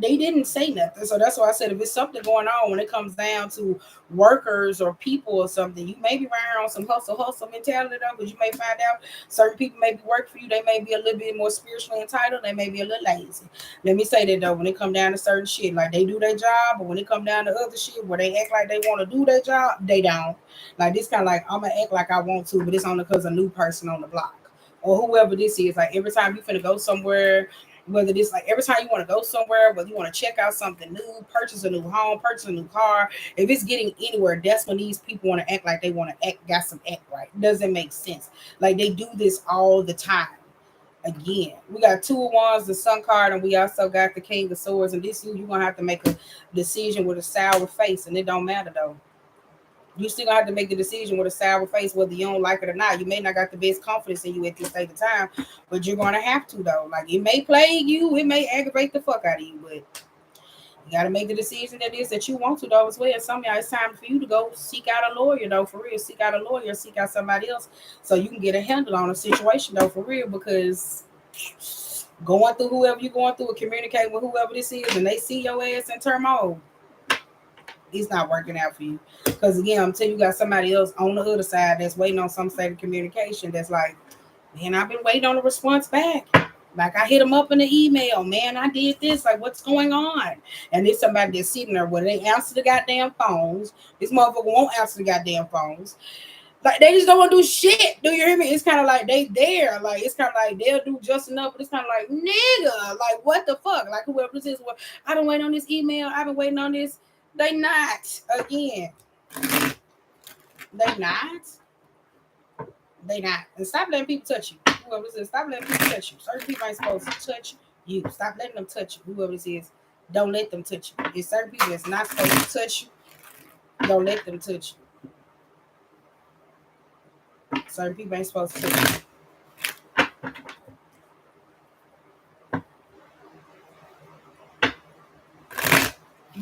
They didn't say nothing. So that's why I said if it's something going on when it comes down to workers or people or something, you may be around on some hustle mentality though, because you may find out certain people may be working for you. They may be a little bit more spiritually entitled. They may be a little lazy. Let me say that though, when it come down to certain shit, like they do their job, but when it come down to other shit where they act like they want to do their job, they don't. Like this kind of like, I'm going to act like I want to, but it's only because a new person on the block. Or whoever this is, like every time you finna go somewhere, whether this like every time you want to go somewhere, whether you want to check out something new, purchase a new home, purchase a new car, if it's getting anywhere, that's when these people want to act like they want to act, got some act right. Doesn't make sense. Like they do this all the time. Again, we got Two of Wands, the Sun card, and we also got the King of Swords. And this you're gonna have to make a decision with a sour face, and it don't matter though. You still gonna have to make the decision with a sour face, whether you don't like it or not. You may not got the best confidence in you at this state of time, but you're gonna have to though. Like it may plague you, it may aggravate the fuck out of you, but you gotta make the decision that is that you want to though as well. Some of y'all, it's time for you to go seek out a lawyer though, for real. Seek out a lawyer, seek out somebody else so you can get a handle on a situation though, for real, because going through whoever you're going through or communicating with whoever this is and they see your ass in turmoil, it's not working out for you. Because again, I'm telling you, got somebody else on the other side that's waiting on some state of communication that's like, man, I've been waiting on a response back. Like I hit them up in the email, man, I did this, like what's going on? And there's somebody that's sitting there where they answer the goddamn phones. This motherfucker won't answer the goddamn phones. Like they just don't want to do shit. Do you hear me? It's kind of like they there. Like it's kind of like they'll do just enough, but it's kind of like nigga, like what the fuck? Like whoever this is, well, I've been waiting on this email. I've been waiting on this. They not again. They not. They not. And stop letting people touch you. Whoever this is, stop letting people touch you. Certain people ain't supposed to touch you. Stop letting them touch you. Whoever this is, don't let them touch you. There's certain people that's not supposed to touch you. Don't let them touch you. Certain people ain't supposed to touch you.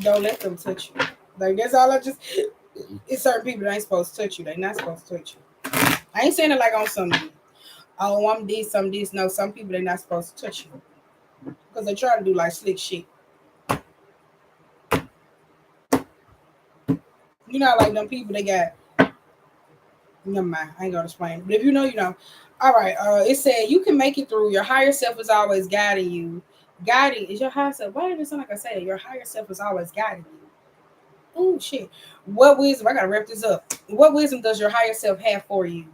Don't let them touch you. Like that's all I just. It's certain people that ain't supposed to touch you. They not supposed to touch you. I ain't saying it like on some. Oh, I'm this, some this. No, some people they not supposed to touch you because they try to do like slick shit. You know, like them people they got. Never mind. I ain't gonna explain. But if you know, you know. All right. It said you can make it through. Your higher self is always guiding you. Guiding is your higher self. Why did it sound like I said your higher self is always guiding you? Oh shit. What wisdom? I gotta wrap this up. What wisdom does your higher self have for you?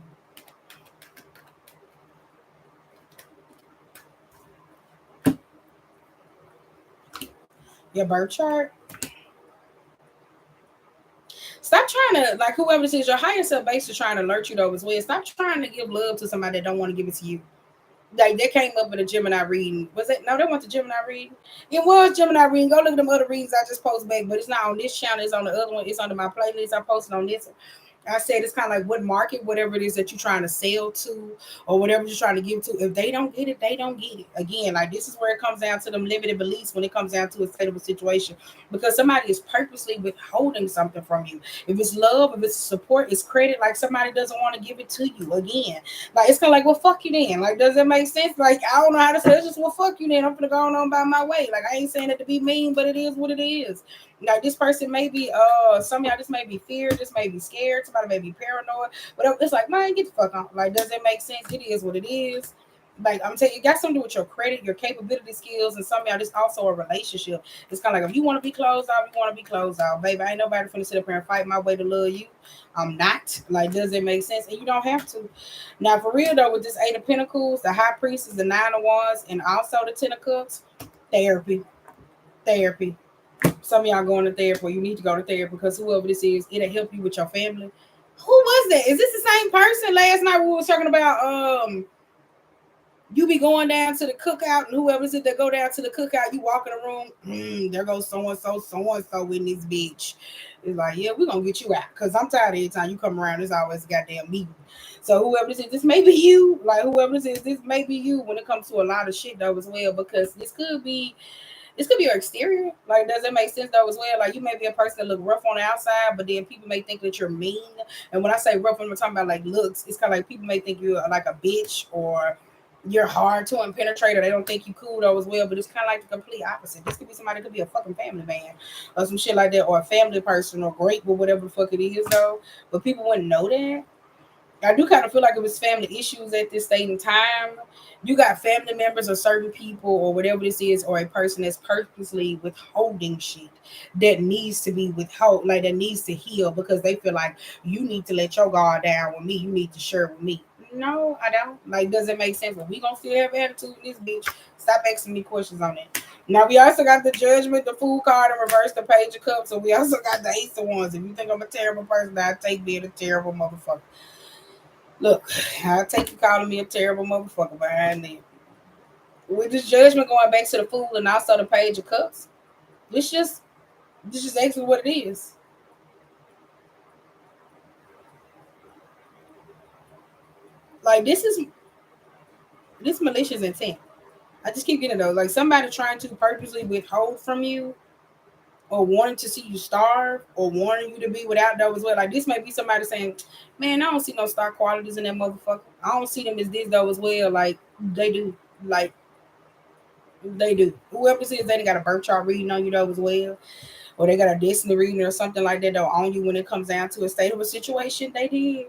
Your birth chart. Stop trying to like whoever this is. Your higher self basically trying to alert you though as well. Stop trying to give love to somebody that don't want to give it to you. Like they came up with a Gemini reading. Was it? No, they went to Gemini reading. It was Gemini reading. Go look at them other readings I just posted back, but it's not on this channel. It's on the other one. It's under my playlist. I posted on this one. I said it's kind of like what market, whatever it is that you're trying to sell to, or whatever you're trying to give to. If they don't get it, they don't get it. Again, like this is where it comes down to them limited beliefs when it comes down to a state of a situation, because somebody is purposely withholding something from you. If it's love, if it's support, it's credit. Like somebody doesn't want to give it to you. Again, like it's kind of like, well, fuck you then. Like, does that make sense? Like, I don't know how to say it. It's just, well, fuck you then. I'm gonna go on by my way. Like, I ain't saying it to be mean, but it is what it is. Like this person may be some of y'all just may be feared, just may be scared, somebody may be paranoid, but it's like, man, get the fuck on. Like, does it make sense? It is what it is. Like I'm telling you, it got something to do with your credit, your capability skills, and some of y'all just also a relationship. It's kind of like if you want to be closed off, you want to be closed off, baby. Ain't nobody finna sit up here and fight my way to love you. I'm not. Like, does it make sense? And you don't have to. Now, for real though, with this Eight of Pentacles, the High Priestess, the Nine of Wands, and also the Ten of Cups, therapy, therapy. Some of y'all going to therapy, or you need to go to therapy because whoever this is, it'll help you with your family. Who was that? Is this the same person? Last night we were talking about you be going down to the cookout, and whoever said that go down to the cookout, you walk in the room, there goes so and so in this bitch. It's like, yeah, we're gonna get you out. Cause I'm tired of every time you come around, there's always a goddamn meeting. So whoever this is, this may be you. Like whoever this is, this may be you when it comes to a lot of shit though as well, because this could be your exterior. Like, does it make sense though as well? Like, you may be a person that look rough on the outside, but then people may think that you're mean. And when I say rough, I'm talking about like looks. It's kind of like people may think you're like a bitch, or you're hard to penetrate, or they don't think you cool though as well. But it's kind of like the complete opposite. This could be somebody that could be a fucking family man or some shit like that, or a family person, or great, but whatever the fuck it is though. But people wouldn't know that. I do kind of feel like it was family issues at this state in time. You got family members or certain people or whatever this is, or a person that's purposely withholding shit that needs to be withheld, like that needs to heal because they feel like you need to let your guard down with me. You need to share with me. No, I don't. Like, does it make sense? But we gonna still have attitude in this bitch. Stop asking me questions on it. Now we also got the Judgment, the Fool card, and reverse the Page of Cups. So we also got the Ace of Wands. If you think I'm a terrible person, I take being a terrible motherfucker. Look, I'll take you calling me a terrible motherfucker behind then. With this Judgment going back to the Fool and also the Page of Cups, this just actually what it is. Like this malicious intent. I just keep getting those. Like somebody trying to purposely withhold from you, or wanting to see you starve, or wanting you to be without those as well. Like this might be somebody saying, man, I don't see no star qualities in that motherfucker. I don't see them as this though as well. Like they do. Like they do. Whoever says they got a birth chart reading on you though as well, or they got a destiny reading or something like that though on you when it comes down to a state of a situation, they did.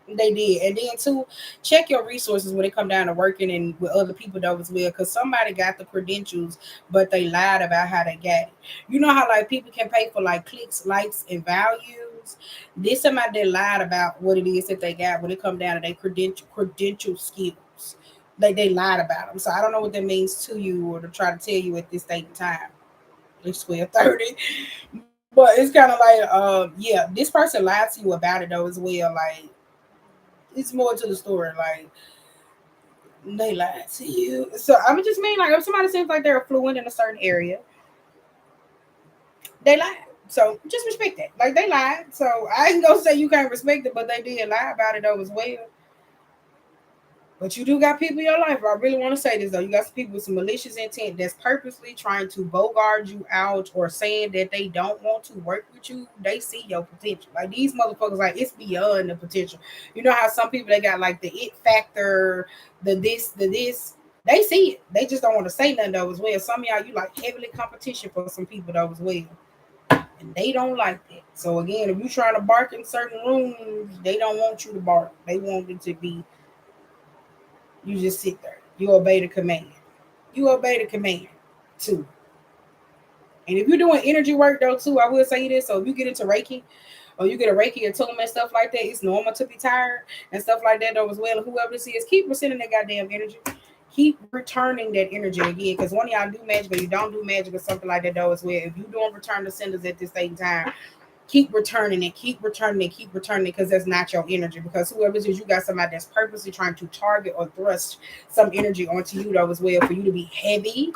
They did. And then too, check your resources when it come down to working and with other people though as well. Cause somebody got the credentials, but they lied about how they got it. You know how like people can pay for like clicks, likes, and values. This somebody that lied about what it is that they got when it come down to their credential skills. Like they lied about them. So I don't know what that means to you or to try to tell you at this state in time. It's 12:30. But it's kind of like, yeah, this person lied to you about it though as well. Like it's more to the story. Like they lied to you. So I would just mean like if somebody seems like they're fluent in a certain area, they lied. So just respect that. Like they lied. So I ain't gonna say you can't respect it, but they did lie about it though as well. But you do got people in your life. I really want to say this though. You got some people with some malicious intent that's purposely trying to bogart you out or saying that they don't want to work with you. They see your potential. Like these motherfuckers, like it's beyond the potential. You know how some people they got like the it factor, the this. They see it. They just don't want to say nothing though as well. Some of y'all you like heavily competition for some people though as well. And they don't like that. So again, if you trying to bark in certain rooms, they don't want you to bark. They want it to be you just sit there. You obey the command. You obey the command too. And if you're doing energy work though too, I will say this. So if you get into Reiki or you get a Reiki attunement and stuff like that, it's normal to be tired and stuff like that though as well. And whoever this is, keep sending that goddamn energy. Keep returning that energy again. Because one of y'all do magic or you don't do magic or something like that though as well. If you don't return the senders at this same time, keep returning it, keep returning it, keep returning it, because that's not your energy. Because whoever it is, you got somebody that's purposely trying to target or thrust some energy onto you though as well for you to be heavy.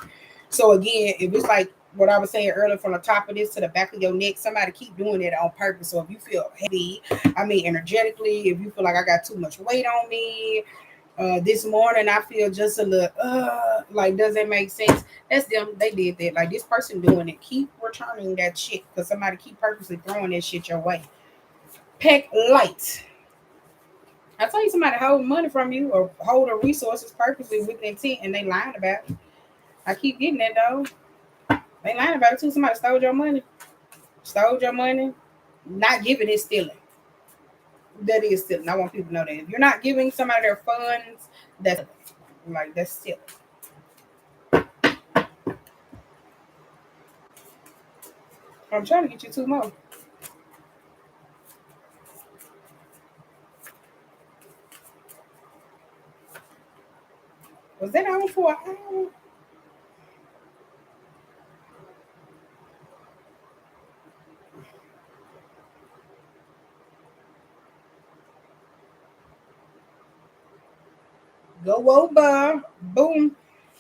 So again, if it's like what I was saying earlier, from the top of this to the back of your neck, somebody keep doing it on purpose. So if you feel heavy, I mean energetically, if you feel like I got too much weight on me, this morning I feel just a little like, does it make sense? That's them. They did that. Like, this person doing it. Keep returning that shit because somebody keep purposely throwing that shit your way. Pack light. I tell you, somebody hold money from you or hold the resources purposely with intent, and they lying about it. I keep getting that though. They lying about it too. Somebody stole your money. Stole your money. Not giving is stealing. That is stealing. I want people to know that. If you're not giving somebody their funds, that's like, that's stealing. I'm trying to get you two more. Was that on for an hour? Go over. Boom.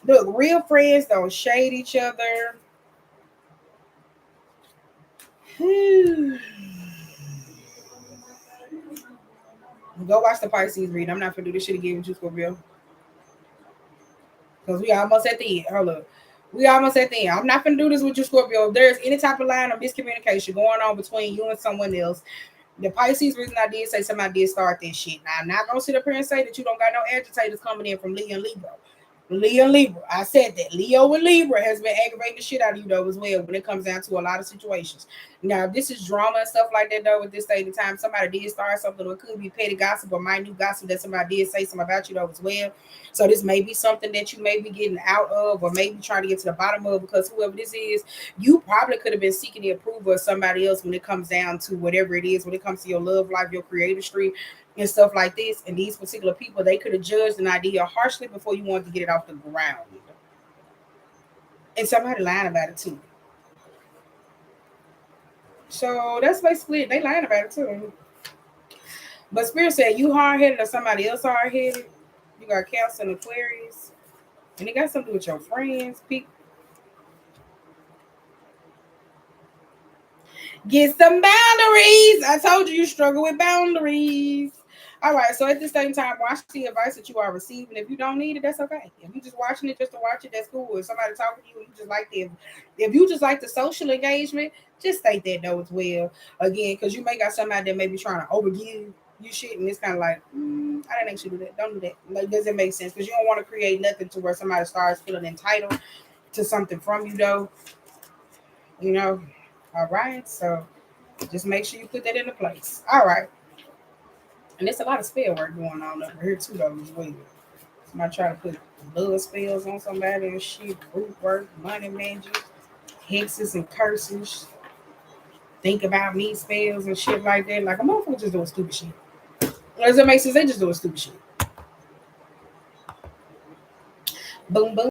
Look, real friends don't shade each other. Go watch the Pisces read. I'm not gonna do this shit again with you, Scorpio. Because we almost at the end. Hold up. We almost at the end. I'm not gonna do this with you, Scorpio. If there's any type of line of miscommunication going on between you and someone else, the Pisces reason I did say somebody did start this shit. Now, I'm not gonna sit up here and say that you don't got no agitators coming in from Leo and Libra. Leo and Libra. I said that. Leo and Libra has been aggravating the shit out of you though as well when it comes down to a lot of situations. Now, if this is drama and stuff like that though, at this stage of time, somebody did start something, or it could be petty gossip or minute gossip that somebody did say something about you though as well. So this may be something that you may be getting out of, or maybe trying to get to the bottom of, because whoever this is, you probably could have been seeking the approval of somebody else when it comes down to whatever it is, when it comes to your love life, your creative stream, and stuff like this. And these particular people, they could have judged an idea harshly before you wanted to get it off the ground. And somebody lying about it too. So that's basically it. They lying about it too. But Spirit said you hard headed or somebody else hard headed. You got Cancer and Aquarius. And it got something to do with your friends. Get some boundaries. I told you struggle with boundaries. All right, so at the same time, watch the advice that you are receiving. If you don't need it, that's okay. If you just watching it just to watch it, that's cool. If somebody talking to you, you just like the, if you just like the social engagement, just state that though as well. Again, because you may got somebody that may be trying to overgive you shit, and it's kind of like, I didn't actually do that. Don't do that. Like, doesn't make sense, because you don't want to create nothing to where somebody starts feeling entitled to something from you though. You know. All right, so just make sure you put that into place. All right. And there's a lot of spell work going on over here too, though, as well. Somebody try to put blood spells on somebody and shit, root work, money magic, hexes and curses, think about me spells and shit like that. Like, a motherfucker just doing stupid shit. Does it make sense? They just doing stupid shit. Boom, boom.